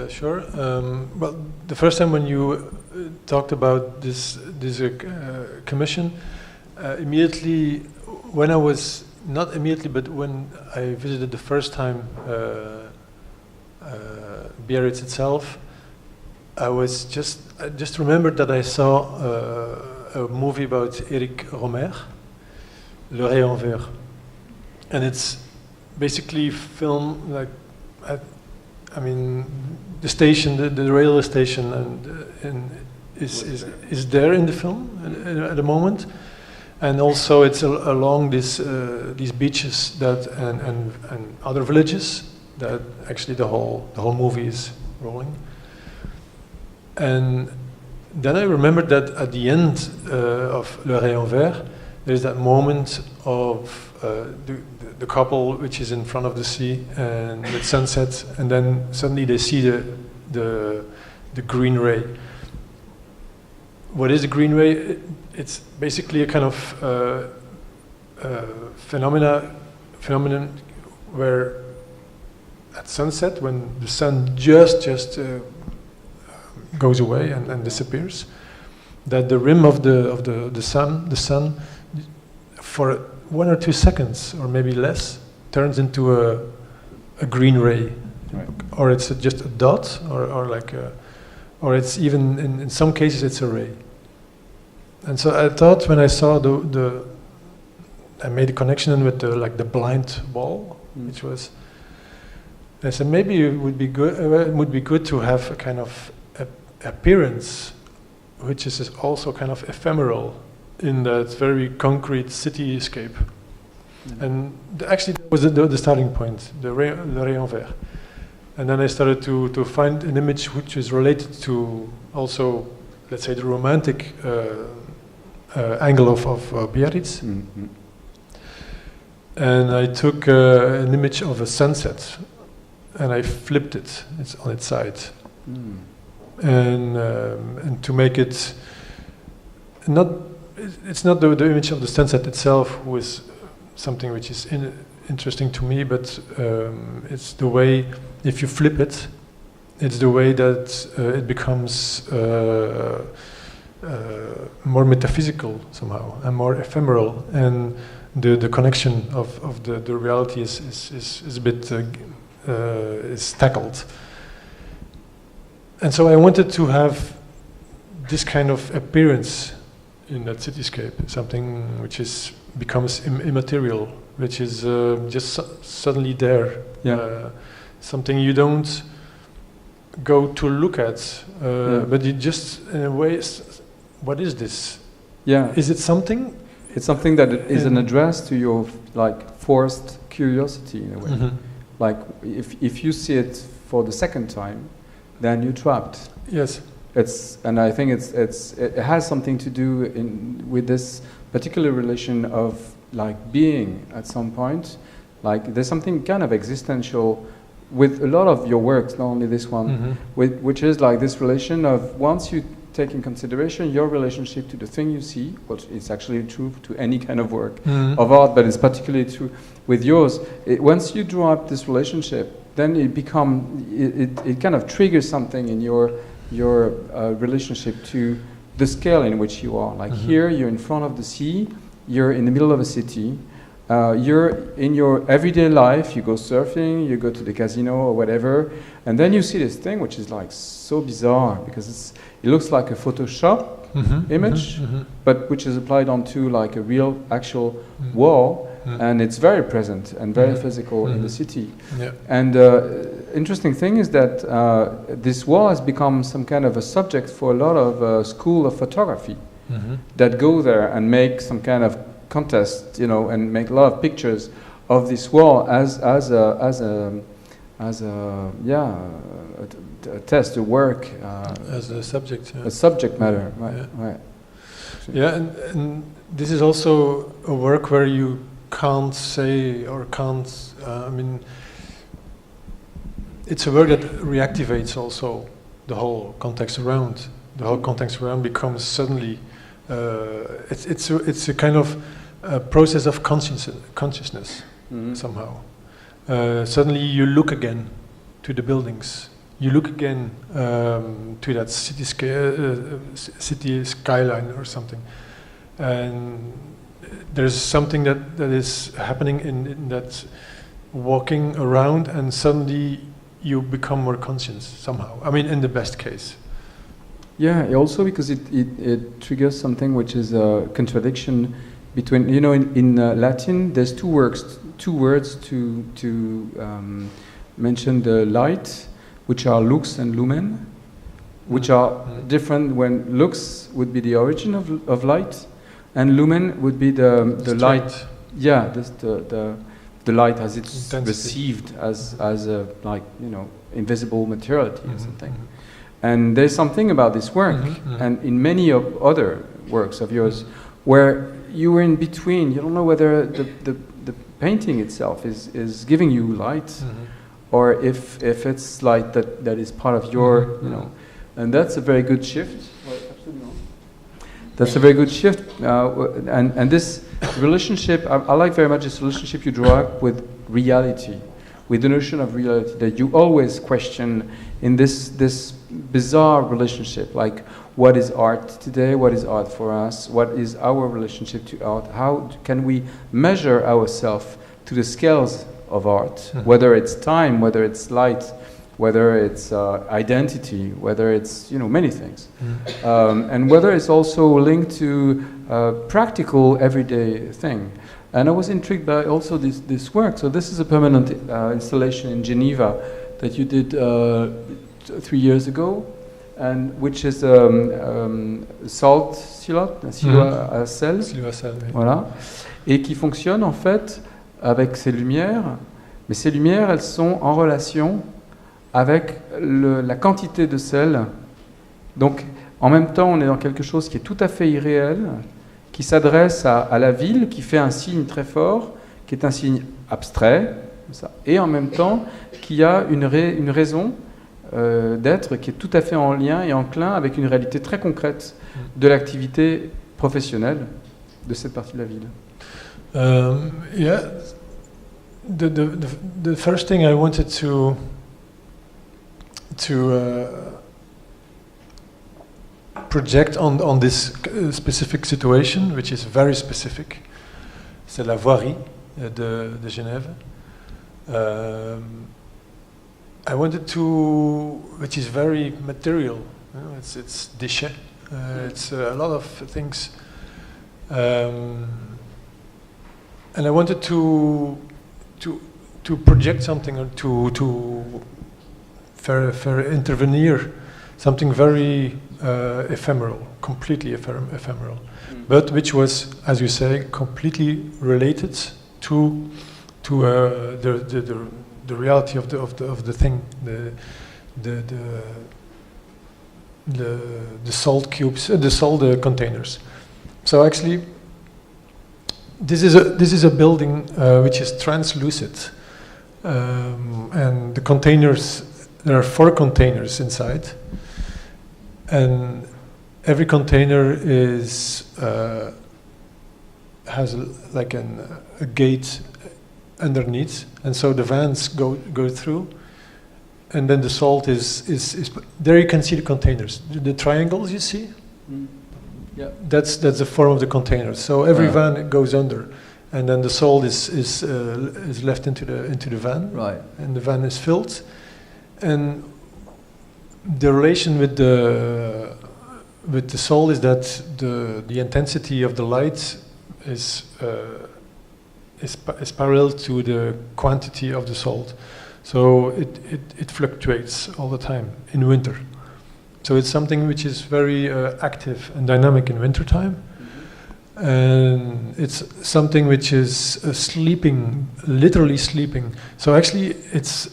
Sure. Well, the first time when you talked about this commission, immediately when I was not immediately, but when I visited the first time Biarritz itself, I just remembered that I saw a movie about Éric Rohmer, Le Rayon Vert, and it's basically film like I mean the station, the railway station, and is there in the film at the moment, and also it's along these beaches and other villages that actually the whole movie is rolling. And then I remembered that at the end of Le Rayon Vert, there's that moment of the couple which is in front of the sea and at sunset, and then suddenly they see the green ray. What is the green ray? It's basically a kind of phenomenon where at sunset, when the sun just goes away and disappears, that the rim of the sun for 1 or 2 seconds or maybe less turns into a green ray, right. Or it's just a dot or it's even in some cases it's a ray. And so I thought when I saw I made a connection with the blind wall, which was. I said maybe it would be good to have a kind of appearance, which is also kind of ephemeral in that very concrete cityscape. And actually that was the starting point, the rayon vert. And then I started to find an image which is related to also, let's say, the romantic angle of Biarritz. Mm-hmm. And I took an image of a sunset, and I flipped it. It's on its side, and to make it it's not the image of the sunset itself who is something which is interesting to me, but it's the way, if you flip it, it's the way that it becomes more metaphysical somehow and more ephemeral, and the connection of the reality is a bit is tackled. And so I wanted to have this kind of appearance in that cityscape, something which becomes immaterial, which is just suddenly there. Yeah. Something you don't go to look at, but you just, in a way, what is this? Yeah. Is it something? It's something that is an address to your forced curiosity in a way. Mm-hmm. Like if you see it for the second time, then you're trapped. Yes. And I think it has something to do with this particular relation of being at some point. Like there's something kind of existential with a lot of your works, not only this one, which is like this relation of once you take in consideration your relationship to the thing you see, which is actually true to any kind of work of art, but it's particularly true with yours. Once you draw up this relationship, then it kind of triggers something in your relationship to the scale in which you are. Like here, you're in front of the sea, you're in the middle of a city, you're in your everyday life, you go surfing, you go to the casino or whatever, and then you see this thing which is so bizarre because it looks like a Photoshop image, but which is applied onto a real actual wall, and it's very present and very physical in the city. Yeah. And interesting thing is that this wall has become some kind of a subject for a lot of school of photography that go there and make some kind of contest, and make a lot of pictures of this wall as a test, a work, as a subject. Yeah. A subject matter, right? Yeah. Right. Yeah, and this is also a work where you can't say or can't. It's a work that reactivates also the whole context around. The whole context around becomes suddenly. It's a kind of process of consciousness somehow. Suddenly you look again to the buildings. You look again to that city skyline or something, and there's something that is happening in that walking around, and suddenly you become more conscious somehow. In the best case. Yeah, also because it triggers something which is a contradiction between, in Latin there's two words to mention the light, which are lux and lumen, which are different. When lux would be the origin of light, and lumen would be the light. Yeah, the light as it's intensity. Received as a invisible materiality or something. And there's something about this work, and in many of other works of yours, where you were in between. You don't know whether the painting itself is giving you light, or if it's light that is part of your, and that's a very good shift. That's a very good shift, and this relationship, I like very much this relationship you draw up with reality, with the notion of reality that you always question in this bizarre relationship, like what is art today, what is art for us, what is our relationship to art, how can we measure ourselves to the scales of art, whether it's time, whether it's light, whether it's identity, whether it's many things, and whether it's also linked to practical everyday thing. And I was intrigued by also this work. So this is a permanent installation in Geneva that you did 3 years ago, and which is salt silhouette à sel, voilà, et qui fonctionne en fait avec ces lumières, mais ces lumières elles sont en relation avec la quantité de sel. Donc en même temps on est dans quelque chose qui est tout à fait irréel, qui s'adresse à la ville, qui fait un signe très fort, qui est un signe abstrait, ça, et en même temps qui a une raison d'être qui est tout à fait en lien et enclin avec une réalité très concrète de l'activité professionnelle de cette partie de la ville. Yeah, the first thing I wanted to project on this specific situation, which is very specific, c'est la voirie de Genève. I wanted to, which is very material, it's déchets, it's a lot of things, and I wanted to project something or to intervenir something very ephemeral, completely ephemeral, but which was, as you say, completely related to the reality of the thing, the salt cubes, the salt containers. So actually, this is a building which is translucent, and the containers, there are 4 containers inside, and every container has like a gate underneath, and so the vans go through, and then the salt is there. You can see the containers, the triangles you see. Yeah, that's the form of the container. So every van goes under, and then the salt is left into the van, right? And the van is filled, and the relation with the salt is that the intensity of the light is parallel to the quantity of the salt, so it fluctuates all the time in winter. So it's something which is very active and dynamic in wintertime, and it's something which is sleeping, literally sleeping. So actually it's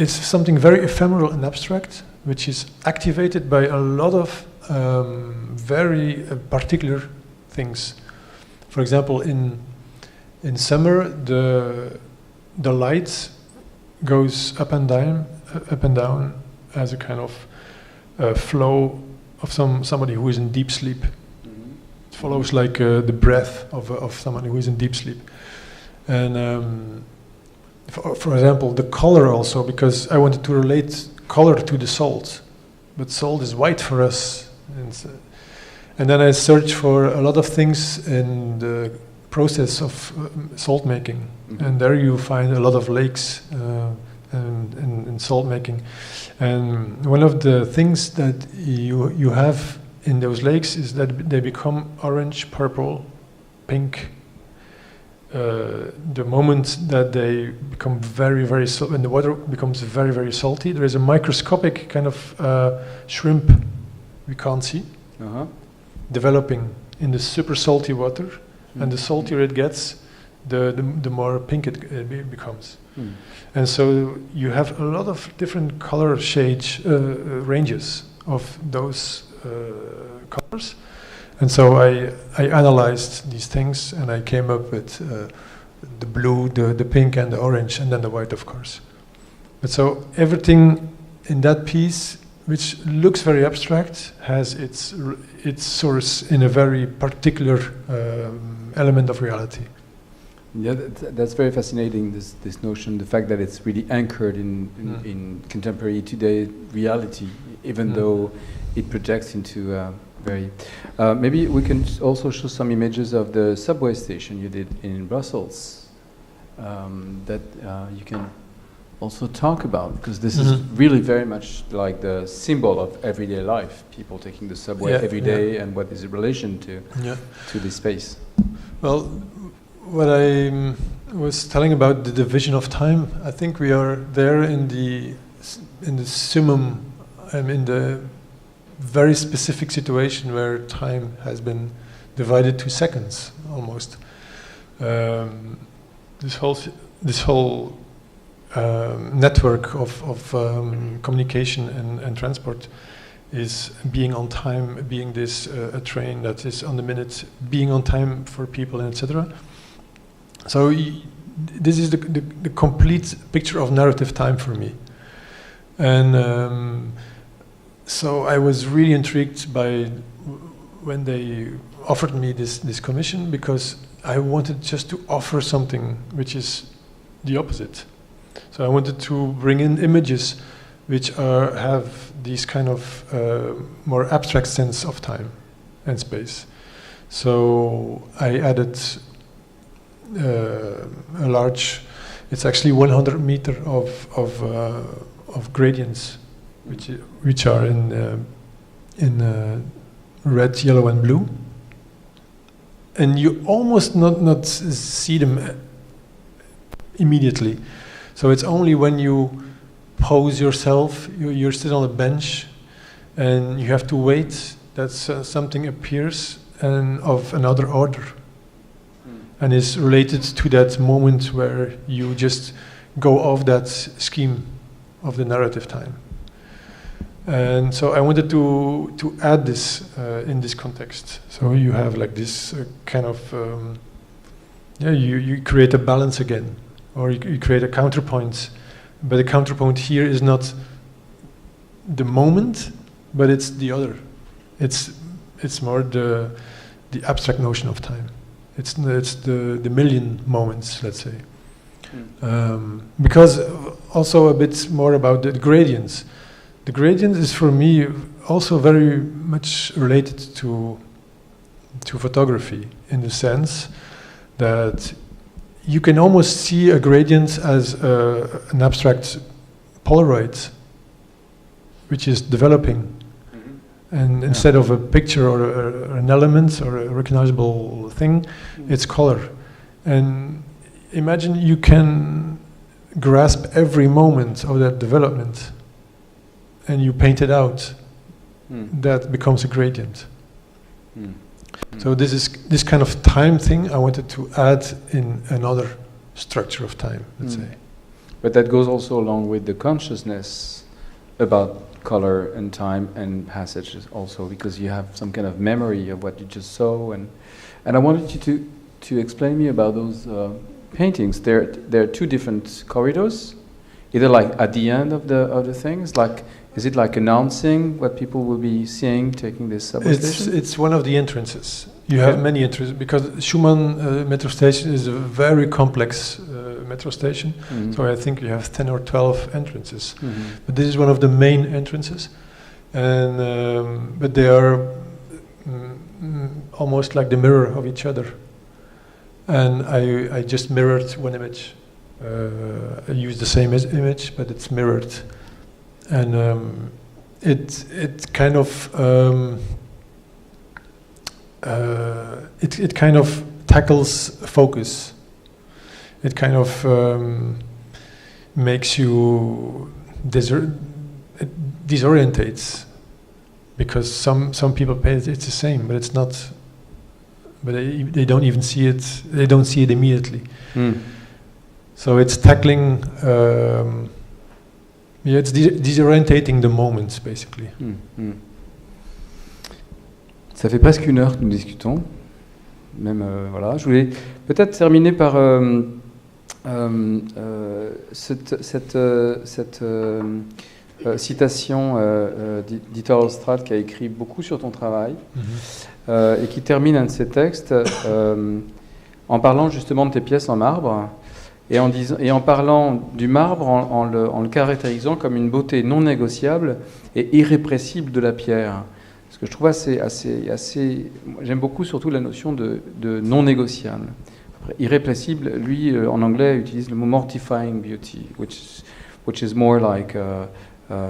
something very ephemeral and abstract, which is activated by a lot of very particular things. For example, in summer, the light goes up and down as a kind of flow of somebody who is in deep sleep. It follows like the breath of somebody who is in deep sleep. And for example, the color also, because I wanted to relate color to the salt, but salt is white for us. And then I searched for a lot of things in the process of salt making, and there you find a lot of lakes in salt making. And one of the things that you have in those lakes is that they become orange, purple, pink. The moment that they become very, very salty, when the water becomes very, very salty, there is a microscopic kind of shrimp we can't see developing in the super salty water, and the saltier it gets, the more pink it becomes. And so you have a lot of different color shades, ranges of those colors. And so I analyzed these things, and I came up with the blue, the pink, and the orange, and then the white, of course. But so everything in that piece, which looks very abstract, has its source in a very particular element of reality. Yeah, that's very fascinating, this notion, the fact that it's really anchored in contemporary today reality, even though it projects into very... maybe we can also show some images of the subway station you did in Brussels, that you can also talk about, because this is really very much like the symbol of everyday life. People taking the subway every day, and what is the relation to this space? Well, what I was telling about the division of time, I think we are there in the summum, in the very specific situation where time has been divided to seconds almost. This whole network of communication and transport is being on time, being this a train that is on the minute, being on time for people, etc. So this is the complete picture of narrative time for me. And so I was really intrigued by when they offered me this commission, because I wanted just to offer something which is the opposite. So I wanted to bring in images which have these kind of more abstract sense of time and space. So I added a large, it's actually 100 meter of gradients, which are in red, yellow, and blue, and you almost not see them immediately. So it's only when you pose yourself, you're sitting on a bench, and you have to wait that something appears and of another order, and is related to that moment where you just go off that scheme of the narrative time. And so I wanted to add this in this context. So you have like this kind of you create a balance again, or you create a counterpoint. But the counterpoint here is not the moment, but it's the other. It's more the abstract notion of time. It's the million moments, let's say. Because also a bit more about the gradients. The gradient is for me also very much related to photography, in the sense that you can almost see a gradient as an abstract Polaroid, which is developing. And instead of a picture or an element or a recognizable thing, it's color. And imagine you can grasp every moment of that development, and you paint it out. That becomes a gradient. So this kind of time thing I wanted to add in another structure of time, let's say. But that goes also along with the consciousness about color and time and passages also, because you have some kind of memory of what you just saw. And I wanted you to explain me about those paintings. There are two different corridors, either like at the end of the things, like, is it like announcing what people will be seeing taking this subway station? It's one of the entrances. You have many entrances, because Schumann metro station is a very complex metro station. So I think you have 10 or 12 entrances. But this is one of the main entrances, and but they are almost like the mirror of each other. And I just mirrored one image. I used the same image, but it's mirrored. And it kind of it kind of tackles focus. It kind of makes you it disorientates, because some people paint it's the same, but it's not. But they don't even see it. They don't see it immediately. So it's tackling. It's disorientating the moments, basically. Ça fait presque une heure que nous discutons. Même voilà. Je voulais peut-être terminer par cette citation d'Itor Ostrad, qui a écrit beaucoup sur ton travail, et qui termine un de ses textes en parlant justement de tes pièces en marbre. Et en parlant du marbre, en le caractérisant comme une beauté non négociable et irrépressible de la pierre. Ce que je trouve assez j'aime beaucoup surtout la notion de non négociable. Après, irrépressible, lui, en anglais, utilise le mot mortifying beauty, which which is more like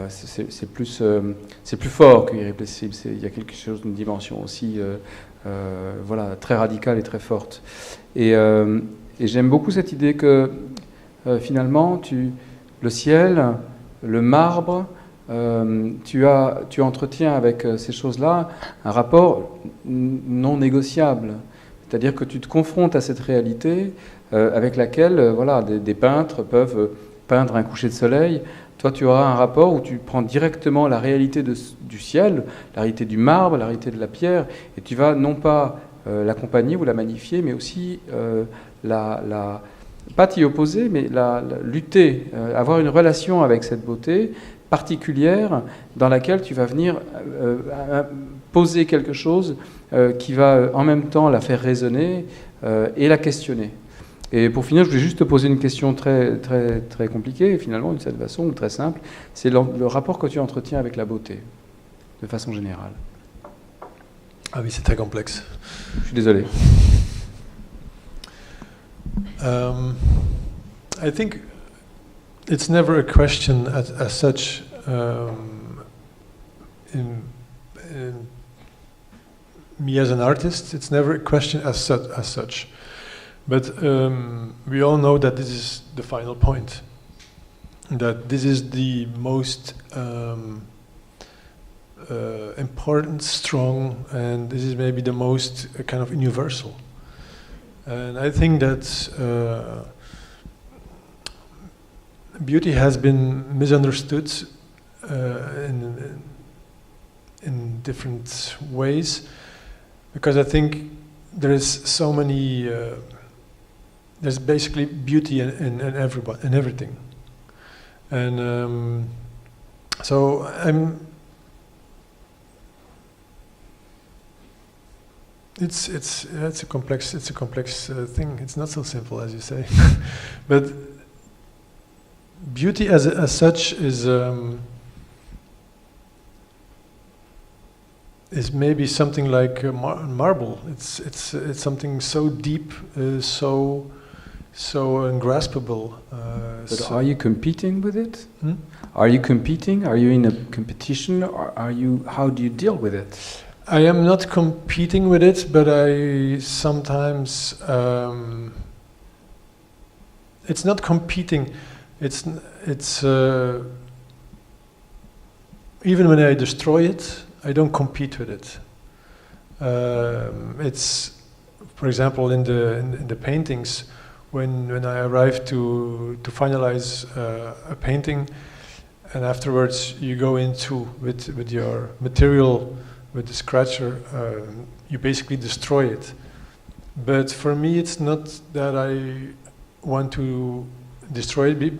c'est plus fort que irrépressible. Il y a quelque chose d'une dimension aussi voilà, très radicale et très forte. Et j'aime beaucoup cette idée que finalement, le ciel, le marbre, tu entretiens avec ces choses-là un rapport non négociable. C'est-à-dire que tu te confrontes à cette réalité avec laquelle voilà, des peintres peuvent peindre un coucher de soleil. Toi, tu auras un rapport où tu prends directement la réalité du ciel, la réalité du marbre, la réalité de la pierre, et tu vas non pas l'accompagner ou la magnifier, mais aussi pas t'y opposer, mais lutter, avoir une relation avec cette beauté particulière dans laquelle tu vas venir poser quelque chose qui va en même temps la faire résonner et la questionner. Et pour finir, je voulais juste te poser une question très, très, très compliquée, finalement, d'une certaine façon, ou très simple. C'est le rapport que tu entretiens avec la beauté, de façon générale. Ah oui, c'est très complexe. Je suis désolé. I think it's never a question as such in me as an artist. It's never a question as such. But we all know that this is the final point. That this is the most important, strong, and this is maybe the most kind of universal. And I think that beauty has been misunderstood in different ways, because I think there is so many. There's basically beauty in everything, and so It's a complex thing. It's not so simple as you say, but beauty as such is maybe something like marble. It's something so deep, so ungraspable. But are you competing with it? Hmm? Are you competing? Are you in a competition? Or how do you deal with it? I am not competing with it, but I sometimes. It's not competing. It's even when I destroy it, I don't compete with it. It's, for example, in the paintings, when I arrive to finalize a painting, and afterwards you go into with your material, with the scratcher, you basically destroy it. But for me, it's not that I want to destroy it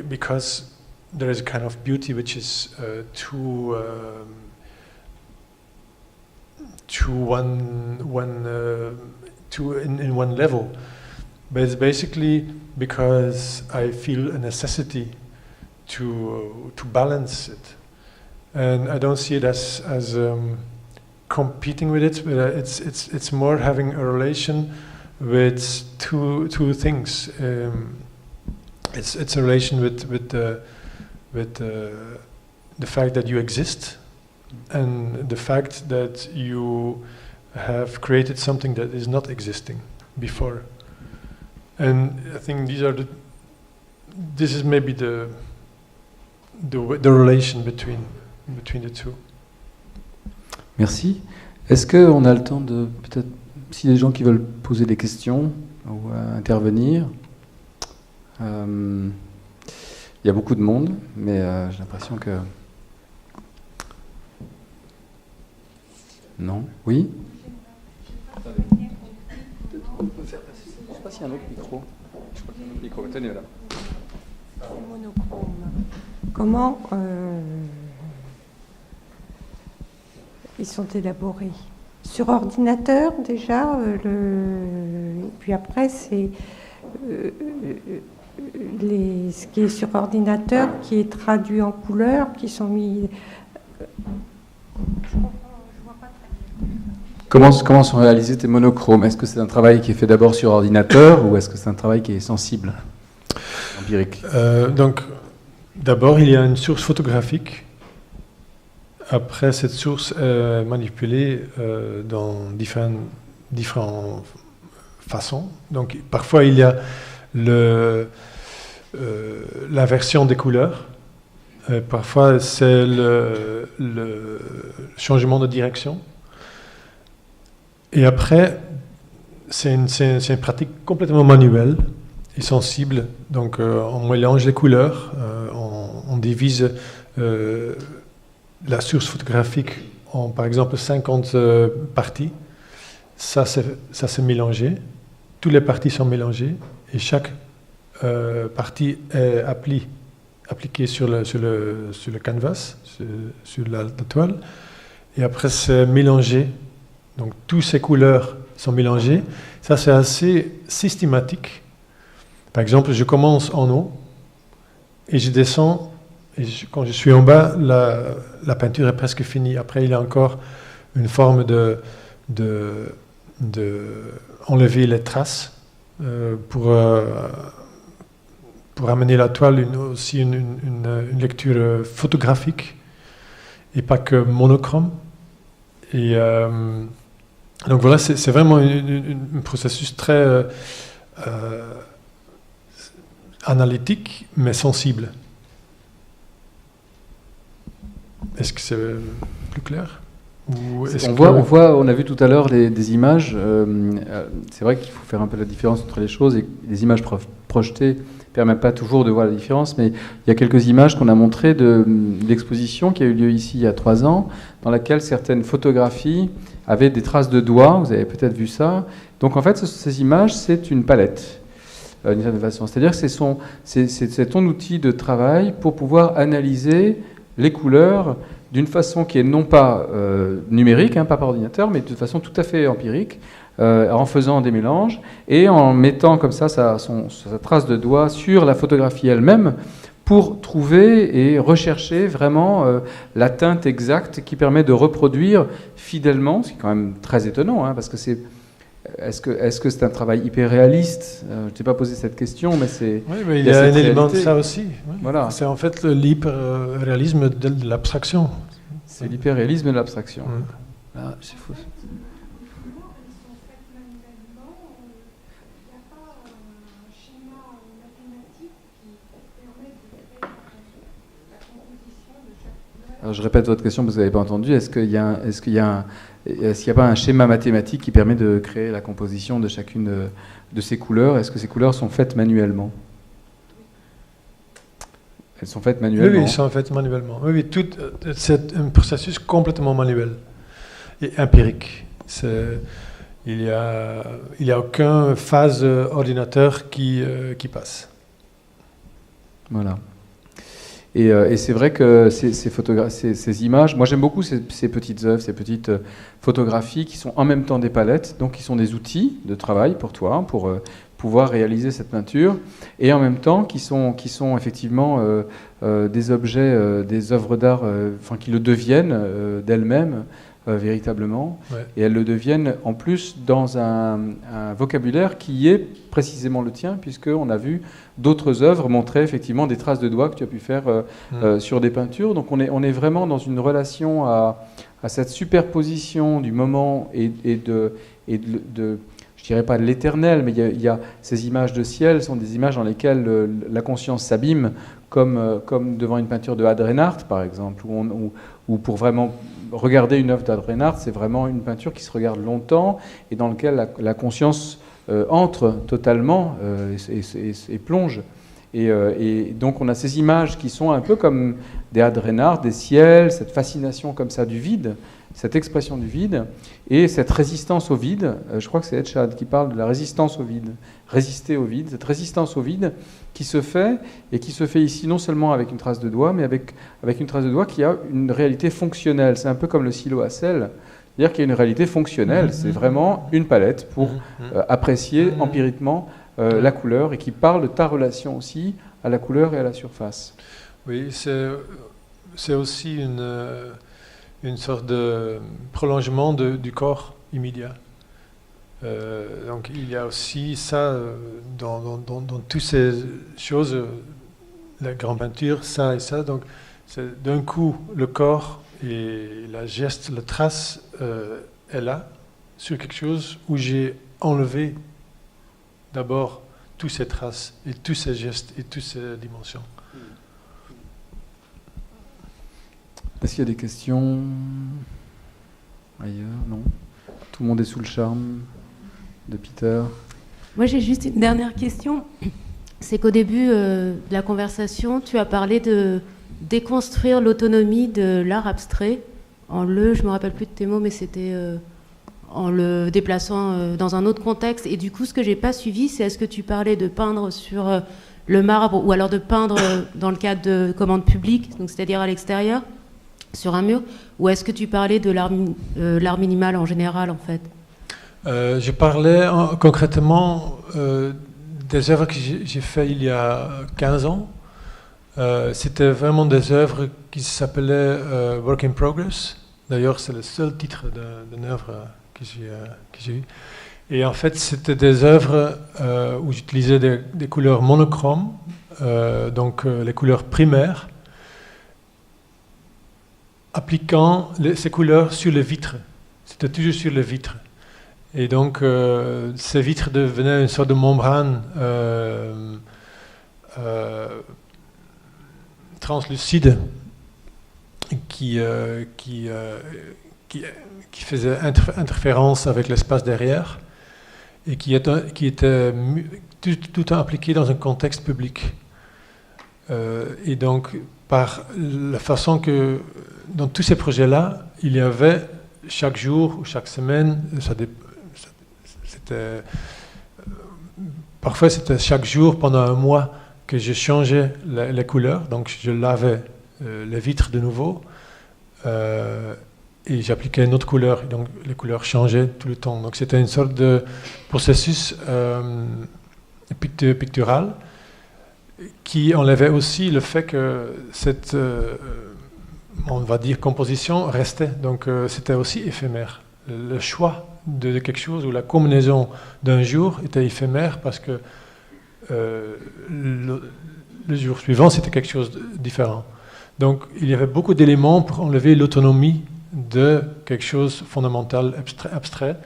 because there is a kind of beauty which is too in one level. But it's basically because I feel a necessity to balance it, and I don't see it as competing with it, but it's more having a relation with two things. It's a relation with the fact that you exist, and the fact that you have created something that is not existing before. And I think this is maybe the relation between the two. Merci. Est-ce qu'on a le temps de, peut-être, si des gens qui veulent poser des questions ou intervenir, il y a beaucoup de monde, mais j'ai l'impression que... Non? Oui? On peut faire passer. Je ne sais pas s'il y a un autre micro. Je crois qu'il y a un autre micro. Tenez là. C'est monochrome. Comment ils sont élaborés? Sur ordinateur déjà, et puis après c'est ce qui est sur ordinateur qui est traduit en couleurs, qui sont mis. Je vois pas très bien. Comment sont réalisés tes monochromes? Est-ce que c'est un travail qui est fait d'abord sur ordinateur ou est-ce que c'est un travail qui est sensible, empirique? Donc, D'abord, il y a une source photographique. Après, cette source est manipulée dans différentes façons. Donc, parfois, il y a l'inversion des couleurs. Parfois, c'est le changement de direction. Et après, c'est une pratique complètement manuelle et sensible. Donc, on mélange les couleurs, on divise la source photographique en, par exemple, 50 parties. Ça, c'est mélangé. Toutes les parties sont mélangées et chaque partie est appliquée sur le canvas, sur la toile. Et après, c'est mélangé. Donc, toutes ces couleurs sont mélangées. Ça, c'est assez systématique. Par exemple, je commence en haut et je descends. Et quand je suis en bas, la peinture est presque finie. Après, il y a encore une forme de enlever les traces pour amener la toile aussi une lecture photographique et pas que monochrome. Et donc voilà, c'est vraiment un processus très analytique, mais sensible. Est-ce que c'est plus clair? On a vu tout à l'heure des images. C'est vrai qu'il faut faire un peu la différence entre les choses, et les images projetées ne permettent pas toujours de voir la différence, mais il y a quelques images qu'on a montrées de l'exposition qui a eu lieu ici il y a 3 ans, dans laquelle certaines photographies avaient des traces de doigts. Vous avez peut-être vu ça. Donc en fait, ces images, c'est une palette, d'une certaine façon. C'est-à-dire que c'est ton outil de travail pour pouvoir analyser les couleurs d'une façon qui est non pas numérique, pas par ordinateur, mais de façon tout à fait empirique, en faisant des mélanges et en mettant comme ça sa trace de doigt sur la photographie elle-même pour trouver et rechercher vraiment la teinte exacte qui permet de reproduire fidèlement, ce qui est quand même très étonnant, parce que est-ce que c'est un travail hyper réaliste? Je ne t'ai pas posé cette question, mais c'est... Oui, mais il y a un élément de ça aussi. Oui. Voilà. C'est en fait l'hyper-réalisme de l'abstraction. C'est l'hyper-réalisme de l'abstraction. Oui. Ah, c'est faux. Alors, je répète votre question parce que vous n'avez pas entendu. Est-ce qu'il n'y a pas un schéma mathématique qui permet de créer la composition de chacune de ces couleurs? Est-ce que ces couleurs sont faites manuellement? Elles sont faites manuellement? Oui, elles sont faites manuellement. Oui, c'est un processus complètement manuel et empirique. Il y a aucune phase ordinateur qui passe. Voilà. Et c'est vrai que ces images, moi j'aime beaucoup ces petites œuvres, ces petites photographies qui sont en même temps des palettes, donc qui sont des outils de travail pour toi, pour pouvoir réaliser cette peinture, et en même temps qui sont effectivement des objets, des œuvres d'art, qui le deviennent d'elles-mêmes véritablement, ouais. Et elles le deviennent en plus dans un vocabulaire qui est précisément le tien, puisqu'on a vu d'autres œuvres montrer effectivement des traces de doigts que tu as pu faire sur des peintures. Donc on est vraiment dans une relation à cette superposition du moment et de je dirais pas de l'éternel, mais il y a ces images de ciel, sont des images dans lesquelles la conscience s'abîme, comme devant une peinture de Ad Reinhardt, par exemple, où pour vraiment regarder une œuvre d'Ad Reinhardt, c'est vraiment une peinture qui se regarde longtemps et dans laquelle la conscience entre totalement et plonge. Et donc on a ces images qui sont un peu comme des Ad Reinhardt, des ciels, cette fascination comme ça du vide, cette expression du vide, et cette résistance au vide. Je crois que c'est Etchad qui parle de la résistance au vide, résister au vide, cette résistance au vide qui se fait, et qui se fait ici non seulement avec une trace de doigt, mais avec une trace de doigt qui a une réalité fonctionnelle. C'est un peu comme le silo à sel, c'est-à-dire qu'il y a une réalité fonctionnelle, c'est vraiment une palette pour apprécier empiriquement la couleur, et qui parle de ta relation aussi à la couleur et à la surface. Oui, c'est aussi une sorte de prolongement du corps immédiat. Donc il y a aussi ça dans toutes ces choses la grande peinture, ça et ça. Donc, d'un coup, le corps et la geste, la trace est là, sur quelque chose où j'ai enlevé d'abord toutes ces traces et tous ces gestes et toutes ces dimensions. Est-ce qu'il y a des questions ailleurs? Non. Tout le monde est sous le charme de Peter. Moi, j'ai juste une dernière question. C'est qu'au début de la conversation, tu as parlé de déconstruire l'autonomie de l'art abstrait je ne me rappelle plus de tes mots, mais c'était en le déplaçant dans un autre contexte. Et du coup, ce que j'ai pas suivi, c'est est-ce que tu parlais de peindre sur le marbre ou alors de peindre dans le cadre de commandes publiques, donc c'est-à-dire à l'extérieur, sur un mur, ou est-ce que tu parlais de l'art minimal en général, en fait? Je parlais concrètement des œuvres que j'ai faites il y a 15 ans. C'était vraiment des œuvres qui s'appelaient Work in Progress. D'ailleurs, c'est le seul titre d'une œuvre que j'ai eu. Et en fait, c'était des œuvres où j'utilisais des couleurs monochromes, donc les couleurs primaires, appliquant ces couleurs sur les vitres. C'était toujours sur les vitres. Et donc, ces vitres devenaient une sorte de membrane translucide qui faisait interférence avec l'espace derrière et qui était tout le temps appliqué dans un contexte public. Et donc, par la façon que, dans tous ces projets-là, il y avait chaque jour ou chaque semaine, parfois c'était chaque jour pendant un mois que je changeais les couleurs, donc je lavais les vitres de nouveau et j'appliquais une autre couleur, et donc les couleurs changeaient tout le temps. Donc c'était une sorte de processus pictural qui enlevait aussi le fait que cette, on va dire, composition restait, donc c'était aussi éphémère. Le choix de quelque chose ou la combinaison d'un jour était éphémère parce que le jour suivant c'était quelque chose de différent. Donc il y avait beaucoup d'éléments pour enlever l'autonomie de quelque chose de fondamental, abstrait,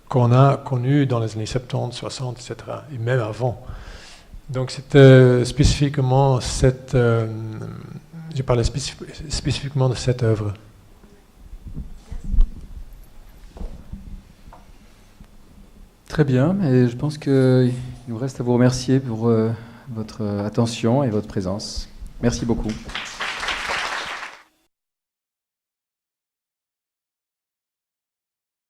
qu'on a connu dans les années 70, 60, etc. et même avant. Donc c'était spécifiquement j'ai parlé spécifiquement de cette œuvre. Très bien, et je pense qu'il nous reste à vous remercier pour votre attention et votre présence. Merci beaucoup.